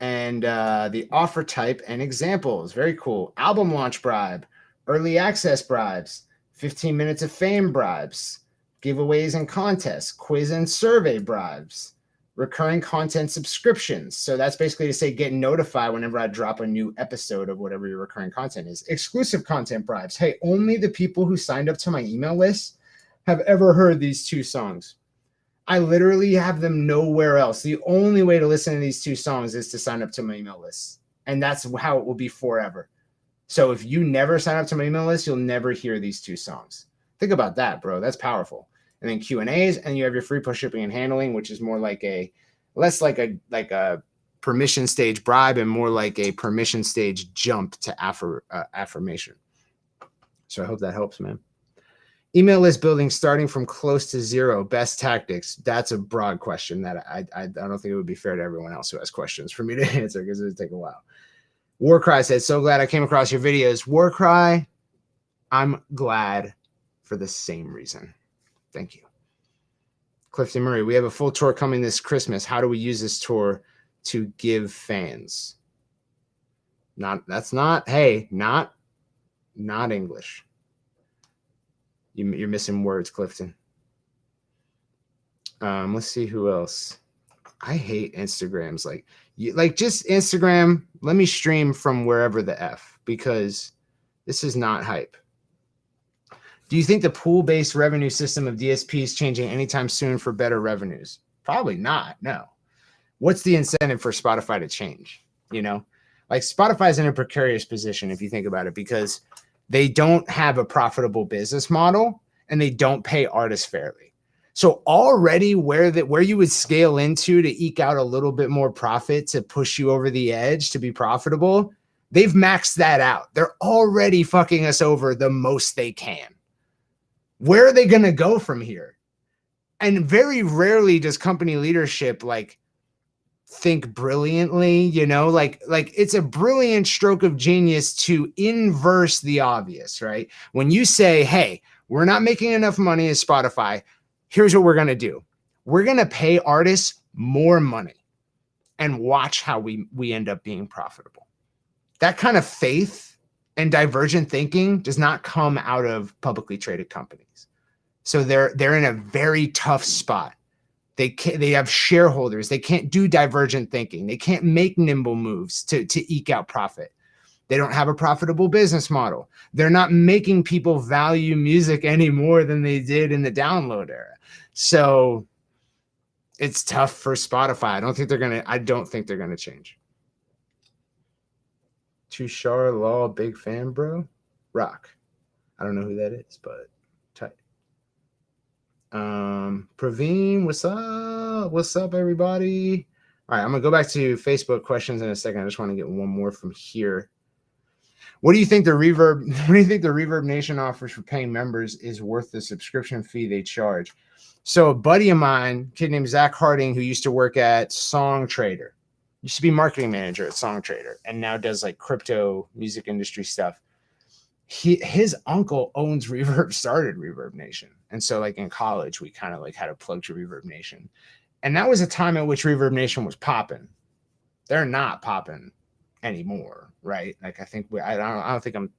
And the offer type and examples. Very cool. Album launch bribe, early access bribes, 15 minutes of fame bribes, giveaways and contests, quiz and survey bribes, recurring content subscriptions. So that's basically to say get notified whenever I drop a new episode of whatever your recurring content is. Exclusive content bribes. Hey, only the people who signed up to my email list have ever heard these 2 songs. I literally have them nowhere else. The only way to listen to these 2 songs is to sign up to my email list. And that's how it will be forever. So if you never sign up to my email list, you'll never hear these 2 songs. Think about that, bro. That's powerful. And then Q&As, and you have your free push shipping and handling, which is more like less like a permission stage bribe and more like a permission stage jump to affirmation. So I hope that helps, man. Email list building starting from close to 0, best tactics. That's a broad question that I don't think it would be fair to everyone else who has questions for me to answer because it would take a while. Warcry said, so glad I came across your videos. Warcry, I'm glad for the same reason. Thank you. Clifton Murray, we have a full tour coming this Christmas. How do we use this tour to give fans? Not English. You're missing words, Clifton. Let's see who else. I hate Instagrams. Like just Instagram. Let me stream from wherever the F, because this is not hype. Do you think the pool-based revenue system of DSP is changing anytime soon for better revenues? Probably not. No. What's the incentive for Spotify to change? Like Spotify's in a precarious position if you think about it, because they don't have a profitable business model and they don't pay artists fairly. So already where you would scale into to eke out a little bit more profit to push you over the edge to be profitable, they've maxed that out. They're already fucking us over the most they can. Where are they going to go from here? And very rarely does company leadership think brilliantly, you know, like it's a brilliant stroke of genius to inverse the obvious, right? When you say, hey, we're not making enough money as Spotify, here's what we're going to do. We're going to pay artists more money and watch how we end up being profitable. That kind of faith and divergent thinking does not come out of publicly traded companies. So they're in a very tough spot. They have shareholders. They can't do divergent thinking. They can't make nimble moves to eke out profit. They don't have a profitable business model. They're not making people value music any more than they did in the download era. So it's tough for Spotify. I don't think they're gonna change. Tushar Law, big fan, bro. Rock. I don't know who that is, but tight. Praveen, what's up? What's up, everybody? All right, I'm gonna go back to Facebook questions in a second. I just want to get one more from here. What do you think the Reverb Nation offers for paying members is worth the subscription fee they charge? So a buddy of mine, a kid named Zach Harding, who used to work at Song Trader, used to be marketing manager at Song Trader, and now does like crypto music industry stuff. His uncle owns Reverb, started Reverb Nation. And so like in college, we kind of like had a plug to Reverb Nation. And that was a time at which Reverb Nation was popping. They're not popping anymore, right? Like I don't think I'm,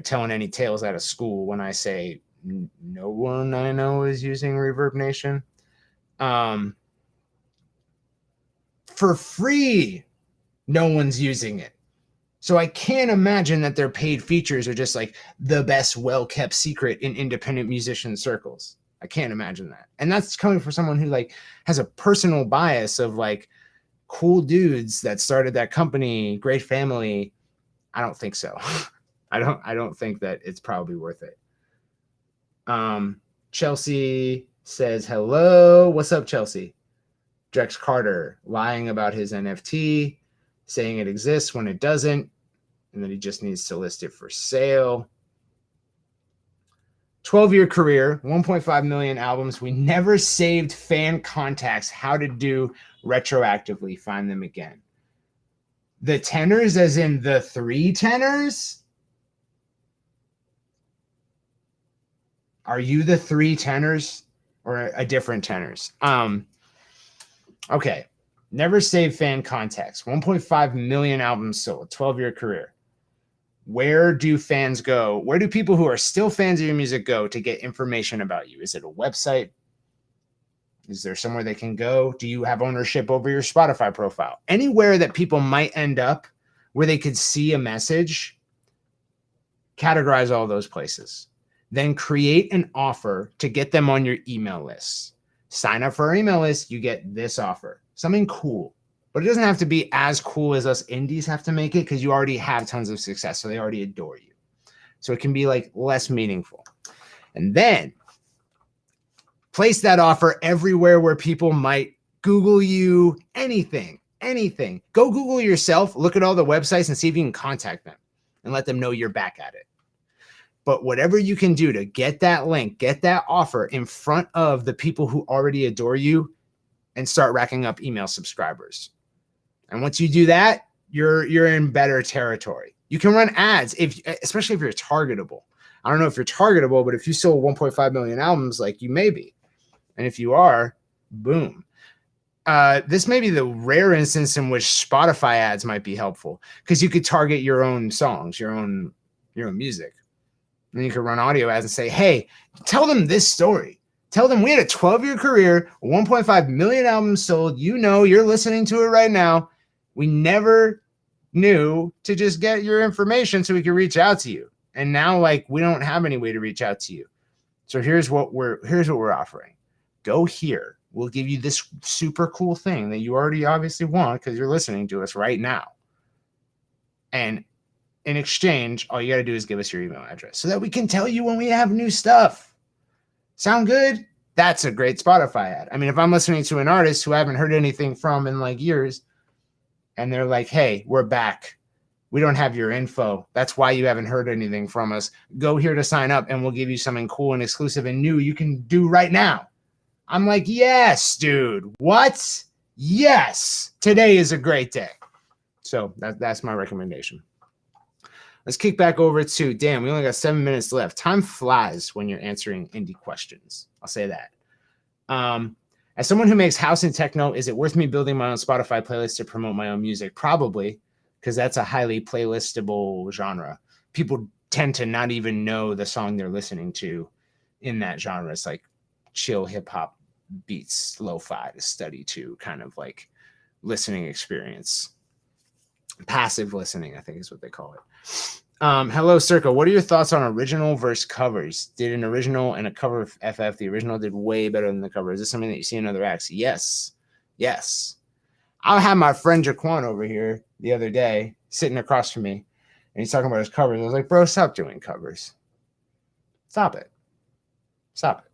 telling any tales out of school when I say no one I know is using Reverb Nation. For free, no one's using it. So I can't imagine that their paid features are just like the best well-kept secret in independent musician circles. I can't imagine that. And that's coming from someone who like has a personal bias of like cool dudes that started that company, great family. I don't think so. I don't think that it's probably worth it. Chelsea says, hello. What's up, Chelsea? Drex Carter lying about his NFT, saying it exists when it doesn't, and that he just needs to list it for sale. 12-year career, 1.5 million albums. We never saved fan contacts. How to do retroactively. Find them again. The tenors, as in the 3 tenors? Are you the 3 tenors or a different tenors? Okay. Never save fan contacts. 1.5 million albums sold. 12-year career. Where do fans go? Where do people who are still fans of your music go to get information about you? Is it a website? Is there somewhere they can go? Do you have ownership over your Spotify profile? Anywhere that people might end up where they could see a message, categorize all those places. Then create an offer to get them on your email list. Sign up for our email list, you get this offer. Something cool. But it doesn't have to be as cool as us indies have to make it because you already have tons of success. So they already adore you. So it can be like less meaningful. And then place that offer everywhere where people might Google you, anything. Go Google yourself, look at all the websites and see if you can contact them and let them know you're back at it. But whatever you can do to get that link, get that offer in front of the people who already adore you and start racking up email subscribers. And once you do that, you're in better territory. You can run ads, especially if you're targetable. I don't know if you're targetable, but if you sold 1.5 million albums, like you may be. And if you are, boom. This may be the rare instance in which Spotify ads might be helpful because you could target your own songs, your own music. And you could run audio ads and say, hey, tell them this story. Tell them we had a 12-year career, 1.5 million albums sold. You're listening to it right now. We never knew to just get your information so we could reach out to you. And now, like, we don't have any way to reach out to you. So here's what we're offering. Go here. We'll give you this super cool thing that you already obviously want because you're listening to us right now. And in exchange, all you got to do is give us your email address so that we can tell you when we have new stuff. Sound good? That's a great Spotify ad. I mean, if I'm listening to an artist who I haven't heard anything from in like years, and they're like, hey, we're back. We don't have your info. That's why you haven't heard anything from us. Go here to sign up and we'll give you something cool and exclusive and new you can do right now. I'm like, yes, dude. What? Yes, today is a great day. So that's my recommendation. Let's kick back over to, damn, we only got 7 minutes left. Time flies when you're answering indie questions. I'll say that. As someone who makes house and techno, is it worth me building my own Spotify playlist to promote my own music? Probably, because that's a highly playlistable genre. People tend to not even know the song they're listening to in that genre. It's like chill hip hop beats, lo-fi to study to, kind of like listening experience. Passive listening, I think is what they call it. Hello, Circa. What are your thoughts on original versus covers? Did an original and a cover of FF, the original did way better than the cover. Is this something that you see in other acts? Yes. Yes. I had my friend Jaquan over here the other day sitting across from me, and he's talking about his covers. I was like, bro, stop doing covers. Stop it. Stop it.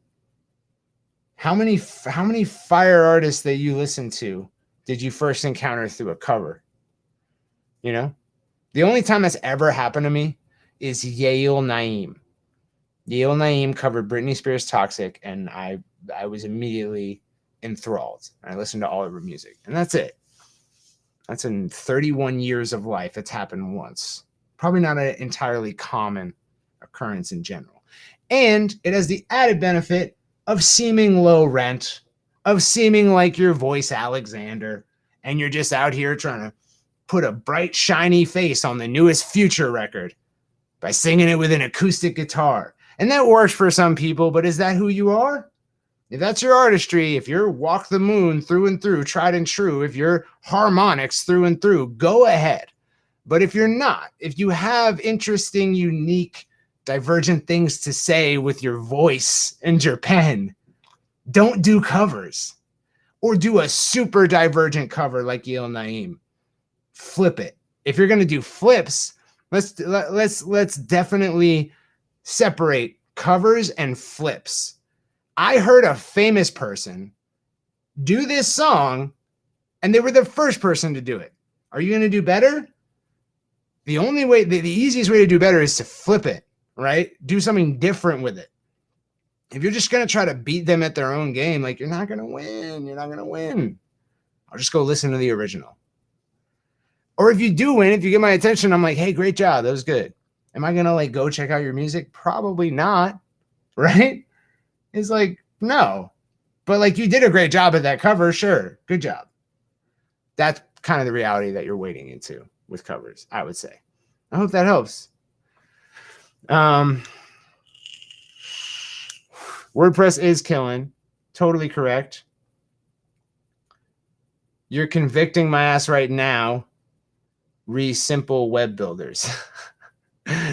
How many fire artists that you listen to did you first encounter through a cover? You know? The only time that's ever happened to me is Yael Naim. Yael Naim covered Britney Spears' Toxic, and I was immediately enthralled. I listened to all of her music, and that's it. That's in 31 years of life. It's happened once. Probably not an entirely common occurrence in general. And it has the added benefit of seeming low rent, of seeming like your voice Alexander, and you're just out here trying to put a bright, shiny face on the newest Future record by singing it with an acoustic guitar. And that works for some people, but is that who you are? If that's your artistry, if you're Walk the Moon through and through, tried and true, if you're harmonics through and through, go ahead. But if you're not, if you have interesting, unique, divergent things to say with your voice and your pen, don't do covers. Or do a super divergent cover like Yael Naim. Flip it. If you're going to do flips, let's definitely separate covers and flips. I heard a famous person do this song, and they were the first person to do it. Are you going to do better? The only way, the easiest way to do better is to flip it, right? Do something different with it. If you're just going to try to beat them at their own game, like, you're not going to win. You're not going to win. I'll just go listen to the original. Or if you do win, if you get my attention, I'm like, hey, great job. That was good. Am I going to like go check out your music? Probably not. Right? It's like, no. But like, you did a great job at that cover. Sure. Good job. That's kind of the reality that you're wading into with covers, I would say. I hope that helps. WordPress is killing. Totally correct. You're convicting my ass right now. Simple web builders.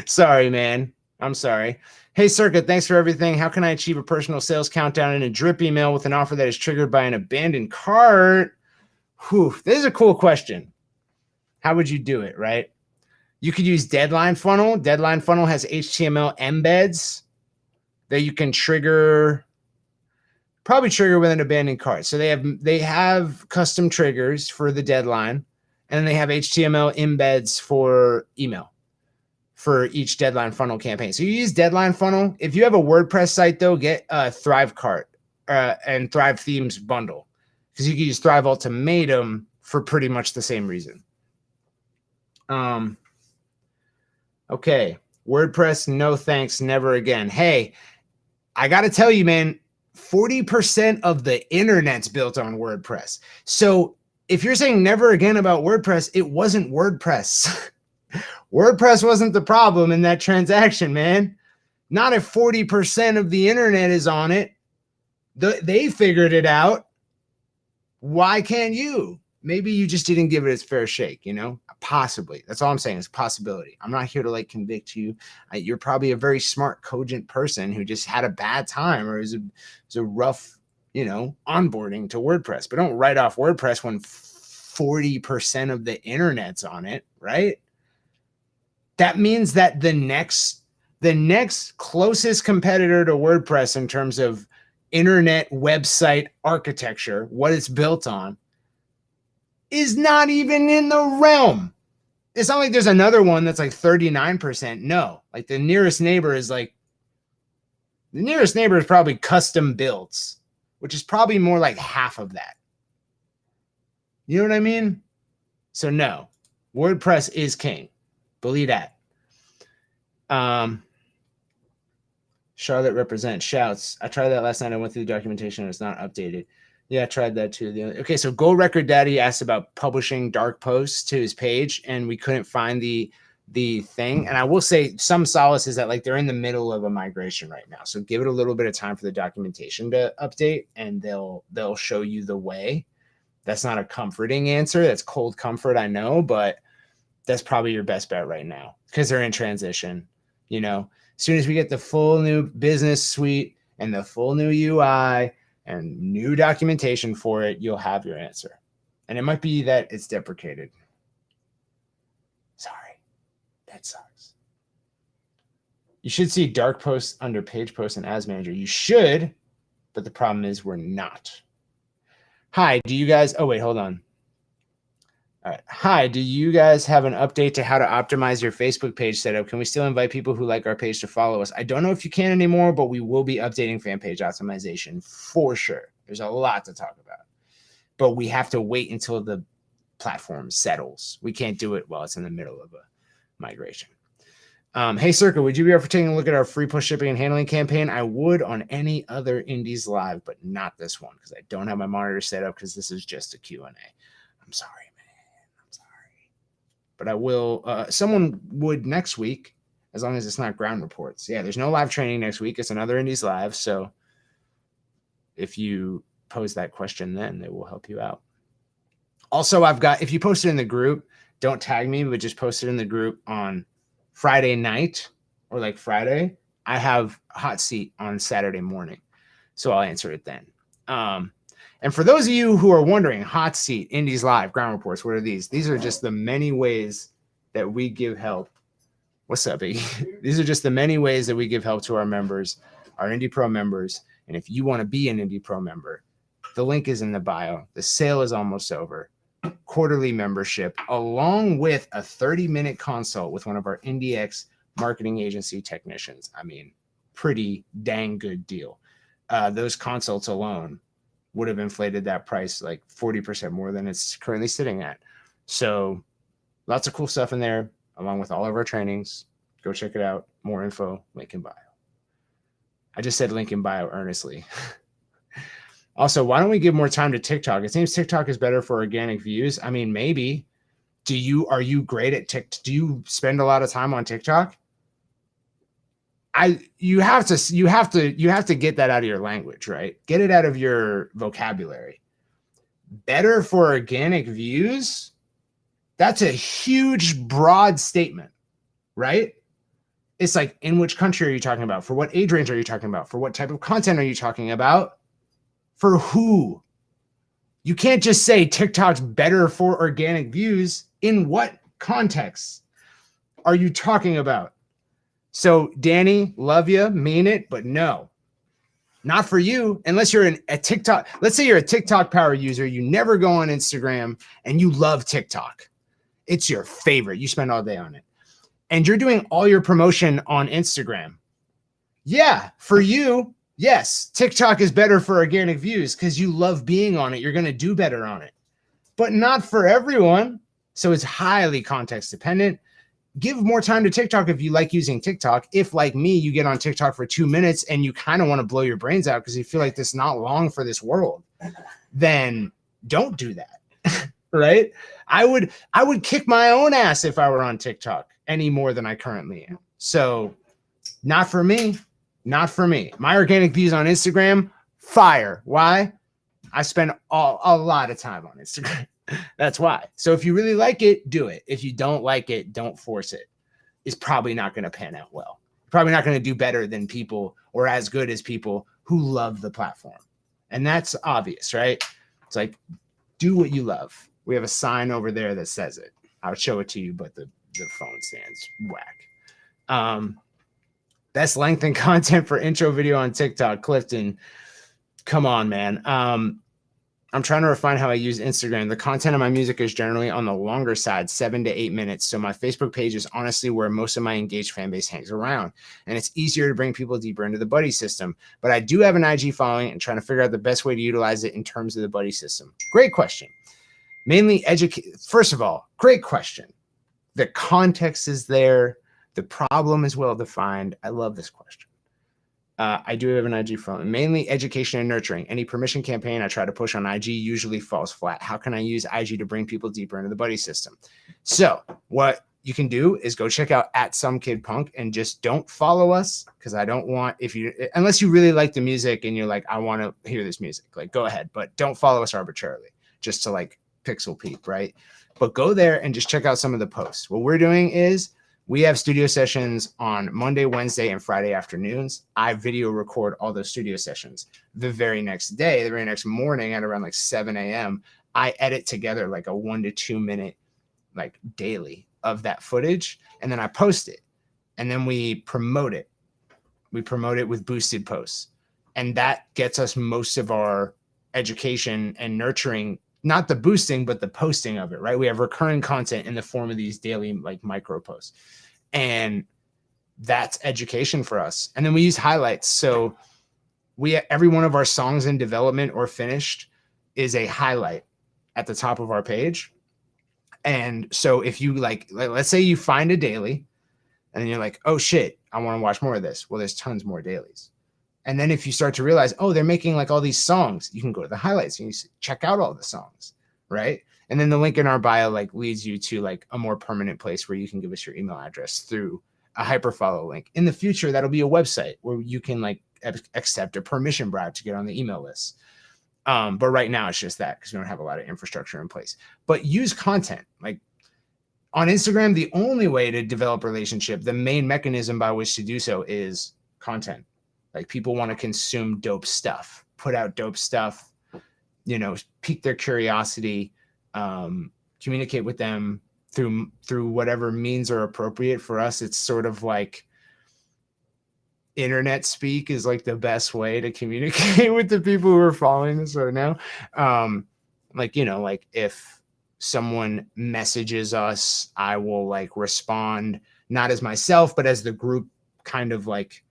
Sorry, man. I'm sorry. Hey, Circa, thanks for everything. How can I achieve a personal sales countdown in a drip email with an offer that is triggered by an abandoned cart? Whew, this is a cool question. How would you do it, right? You could use Deadline Funnel. Deadline Funnel has HTML embeds that you can probably trigger with an abandoned cart. So they have custom triggers for the deadline, and then they have HTML embeds for email for each Deadline Funnel campaign. So you use Deadline Funnel. If you have a WordPress site, though, get a Thrive cart and Thrive Themes bundle, because you can use Thrive Ultimatum for pretty much the same reason. Okay. WordPress, no thanks, never again. Hey, I got to tell you, man, 40% of the internet's built on WordPress. So if you're saying never again about WordPress, it wasn't WordPress. WordPress wasn't the problem in that transaction, man. Not if 40% of the internet is on it. They figured it out. Why can't you? Maybe you just didn't give it its fair shake, you know? Possibly. That's all I'm saying. It's a possibility. I'm not here to like convict you. You're probably a very smart, cogent person who just had a bad time, or it was a rough, you know, onboarding to WordPress. But don't write off WordPress when 40% of the internet's on it, right? That means that the next closest competitor to WordPress in terms of internet website architecture, what it's built on, is not even in the realm. It's not like there's another one that's like 39%. No, like the nearest neighbor is probably custom builds, which is probably more like half of that. You know what I mean? So no, WordPress is king. Believe that. Charlotte represents shouts. I tried that last night. I went through the documentation and it's not updated. Yeah, I tried that too. Okay, so Gold Record Daddy asked about publishing dark posts to his page, and we couldn't find the thing. And I will say some solace is that like they're in the middle of a migration right now. So give it a little bit of time for the documentation to update, and they'll show you the way. That's not a comforting answer. That's cold comfort, I know, but that's probably your best bet right now because they're in transition. You know, as soon as we get the full new business suite and the full new UI and new documentation for it, you'll have your answer. And it might be that it's deprecated. Sorry, that sucks. You should see dark posts under page posts and ads manager. You should, but the problem is we're not. Hi, do you guys, oh wait, hold on. All right. Hi, do you guys have an update to how to optimize your Facebook page setup? Can we still invite people who like our page to follow us? I don't know if you can anymore, but we will be updating fan page optimization for sure. There's a lot to talk about, but we have to wait until the platform settles. We can't do it while it's in the middle of a migration. Hey, Circa, would you be up for taking a look at our free plus shipping and handling campaign? I would on any other Indies Live, but not this one because I don't have my monitor set up because this is just a Q&A. I'm sorry. But I will, someone would next week, as long as it's not ground reports. Yeah, there's no live training next week. It's another Indies Live. So if you pose that question, then they will help you out. Also, I've got, if you post it in the group, don't tag me, but just post it in the group on Friday night or like Friday. I have hot seat on Saturday morning. So I'll answer it then. And for those of you who are wondering, hot seat, Indies Live, ground reports, what are these? These are just the many ways that we give help. What's up, Iggy? These are just the many ways that we give help to our members, our Indie Pro members. And if you want to be an Indie Pro member, the link is in the bio. The sale is almost over. Quarterly membership, along with a 30-minute consult with one of our IndieX marketing agency technicians. I mean, pretty dang good deal. Those consults alone would have inflated that price like 40% more than it's currently sitting at. So lots of cool stuff in there, along with all of our trainings. Go check it out. More info, link in bio. I just said link in bio earnestly. Also, why don't we give more time to TikTok? It seems TikTok is better for organic views. I mean, maybe. Are you great at TikTok? Do you spend a lot of time on TikTok? You have to get that out of your language, right? Get it out of your vocabulary. Better for organic views? That's a huge, broad statement, right? It's like, in which country are you talking about? For what age range are you talking about? For what type of content are you talking about? For who? You can't just say TikTok's better for organic views. In what context are you talking about? So, Danny, love you, mean it, but no, not for you. Unless you're a TikTok, let's say you're a TikTok power user, you never go on Instagram and you love TikTok. It's your favorite. You spend all day on it. And you're doing all your promotion on Instagram. Yeah, for you, yes, TikTok is better for organic views because you love being on it. You're going to do better on it, but not for everyone. So it's highly context dependent. Give more time to TikTok if you like using TikTok. If, like me, you get on TikTok for 2 minutes and you kind of want to blow your brains out because you feel like this is not long for this world, then don't do that, right? I would kick my own ass if I were on TikTok any more than I currently am. So not for me, not for me. My organic views on Instagram, fire. Why? I spend a lot of time on Instagram. That's why. So if you really like it, do it. If you don't like it, don't force it. It's probably not going to pan out well. Probably not going to do better than people or as good as people who love the platform. And that's obvious, right? It's like, do what you love. We have a sign over there that says it. I'll show it to you, but the phone stands whack. Best length and content for intro video on TikTok. Clifton, come on, man. I'm trying to refine how I use Instagram. The content of my music is generally on the longer side, 7 to 8 minutes. So my Facebook page is honestly where most of my engaged fan base hangs around. And it's easier to bring people deeper into the buddy system. But I do have an IG following and trying to figure out the best way to utilize it in terms of the buddy system. Great question. Mainly educate. First of all, great question. The context is there. The problem is well defined. I love this question. I do have an IG phone. Mainly education and nurturing. Any permission campaign I try to push on IG usually falls flat. How can I use IG to bring people deeper into the buddy system? So what you can do is go check out @SomeKidPunk and just don't follow us, because I don't want, unless you really like the music and you're like, I want to hear this music, like go ahead, but don't follow us arbitrarily just to like pixel peep, right? But go there and just check out some of the posts. What we're doing is we have studio sessions on Monday, Wednesday, and Friday afternoons. I video record all those studio sessions. The very next day, the very next morning at around like 7 a.m., I edit together like a 1 to 2 minute like daily of that footage, and then I post it, and then we promote it. We promote it with boosted posts, and that gets us most of our education and nurturing, not the boosting, but the posting of it, right? We have recurring content in the form of these daily like micro posts, and that's education for us. And then we use highlights. So every one of our songs in development or finished is a highlight at the top of our page. And so if you like, let's say you find a daily and then you're like, oh shit, I want to watch more of this. Well, there's tons more dailies. And then if you start to realize, oh, they're making like all these songs, you can go to the highlights and you check out all the songs, right? And then the link in our bio like leads you to like a more permanent place where you can give us your email address through a hyperfollow link. In the future, that'll be a website where you can like accept a permission bribe to get on the email list. But right now it's just that because we don't have a lot of infrastructure in place. But use content. Like on Instagram, the only way to develop relationship, the main mechanism by which to do so is content. Like people want to consume dope stuff, put out dope stuff, you know, pique their curiosity, communicate with them through whatever means are appropriate. For us, it's sort of like internet speak is like the best way to communicate with the people who are following us right now. Like, you know, like if someone messages us, I will like respond, not as myself, but as the group, kind of like,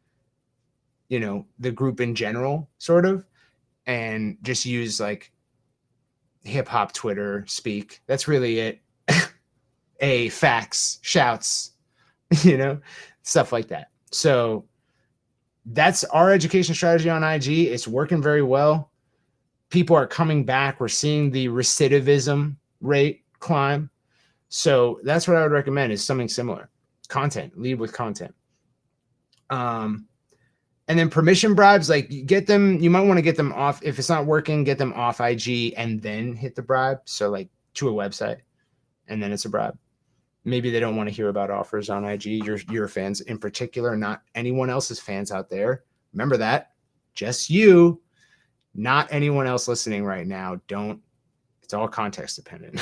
you know, the group in general, sort of, and just use like hip hop Twitter speak. That's really it. Facts, shouts, you know, stuff like that. So that's our education strategy on IG. It's working very well. People are coming back. We're seeing the recidivism rate climb. So that's what I would recommend, is something similar. Content, lead with content. And then permission bribes, like get them, you might want to get them off. If it's not working, get them off IG and then hit the bribe. So like to a website and then it's a bribe. Maybe they don't want to hear about offers on IG. Your fans in particular, not anyone else's fans out there. Remember that. Just you, not anyone else listening right now. It's all context dependent.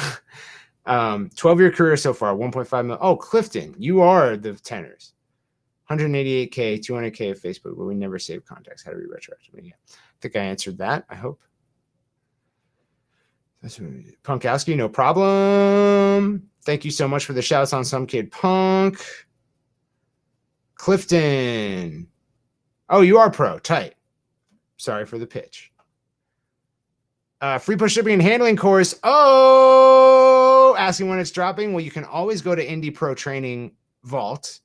12-year career so far, 1.5 million. Oh, Clifton, you are the tenors. 188K, 200K of Facebook, but we never save contacts. How to be retroactive? Yeah. I think I answered that, I hope. Punkowski, no problem. Thank you so much for the shouts on Some Kid Punk. Clifton. Oh, you are pro. Tight. Sorry for the pitch. Free push shipping and handling course. Oh, asking when it's dropping. Well, you can always go to Indie Pro Training Vault,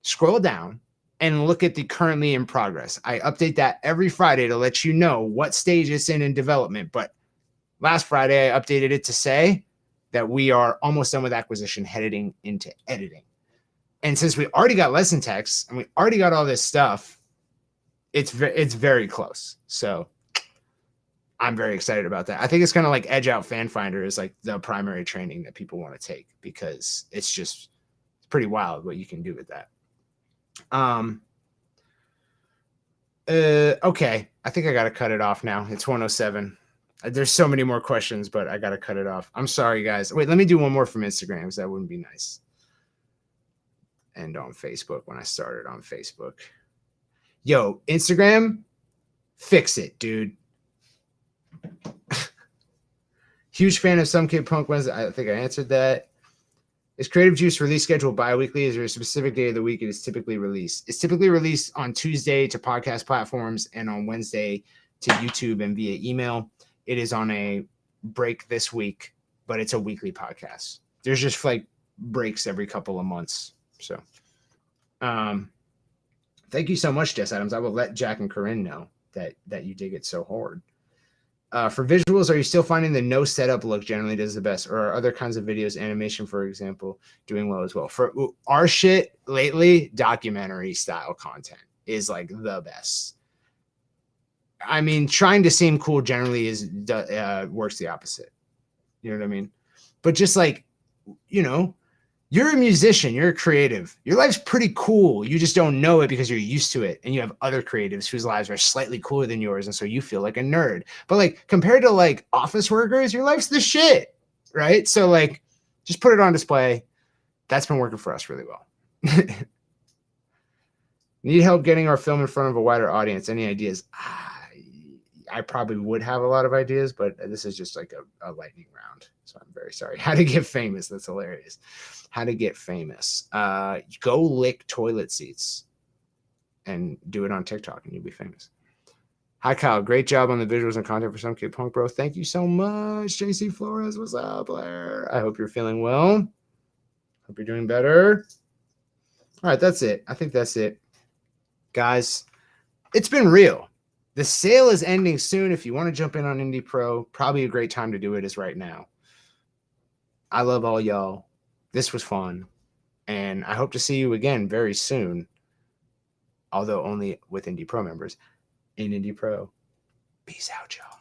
scroll down, and look at the currently in progress. I update that every Friday to let you know what stage it's in development. But last Friday, I updated it to say that we are almost done with acquisition, heading into editing. And since we already got lesson texts and we already got all this stuff, it's very close. So I'm very excited about that. I think it's kind of like Edge Out Fan Finder is like the primary training that people want to take, because it's pretty wild what you can do with that. Okay. I think I got to cut it off now. It's 1:07. There's so many more questions, but I got to cut it off. I'm sorry, guys. Wait, let me do one more from Instagram, because that wouldn't be nice. And on Facebook, when I started on Facebook. Yo, Instagram, fix it, dude. Huge fan of Some Kid Punk Wednesday. I think I answered that. Is Creative Juice release scheduled bi-weekly? Is there a specific day of the week it is typically released? It's typically released on Tuesday to podcast platforms and on Wednesday to YouTube and via email. It is on a break this week but it's a weekly podcast. There's just like breaks every couple of months. So, thank you so much, Jess Adams. I will let Jack and Corinne know that you dig it so hard. For visuals, are you still finding the no setup look generally does the best, or are other kinds of videos, animation, for example, doing well as well? For our shit lately, documentary style content is like the best. I mean, trying to seem cool generally works the opposite. You know what I mean? But just like, you know, you're a musician, you're a creative. Your life's pretty cool. You just don't know it because you're used to it. And you have other creatives whose lives are slightly cooler than yours. And so you feel like a nerd. But like compared to like office workers, your life's the shit, right? So like just put it on display. That's been working for us really well. Need help getting our film in front of a wider audience. Any ideas? I probably would have a lot of ideas, but this is just like a lightning round. So I'm very sorry. How to get famous. That's hilarious. How to get famous. Go lick toilet seats and do it on TikTok and you'll be famous. Hi, Kyle. Great job on the visuals and content for Some Kid Punk, bro. Thank you so much. JC Flores, what's up, Blair? I hope you're feeling well. Hope you're doing better. All right, that's it. I think that's it. Guys, it's been real. The sale is ending soon. If you want to jump in on Indie Pro, probably a great time to do it is right now. I love all y'all. This was fun. And I hope to see you again very soon. Although only with Indie Pro members in Indie Pro. Peace out, y'all.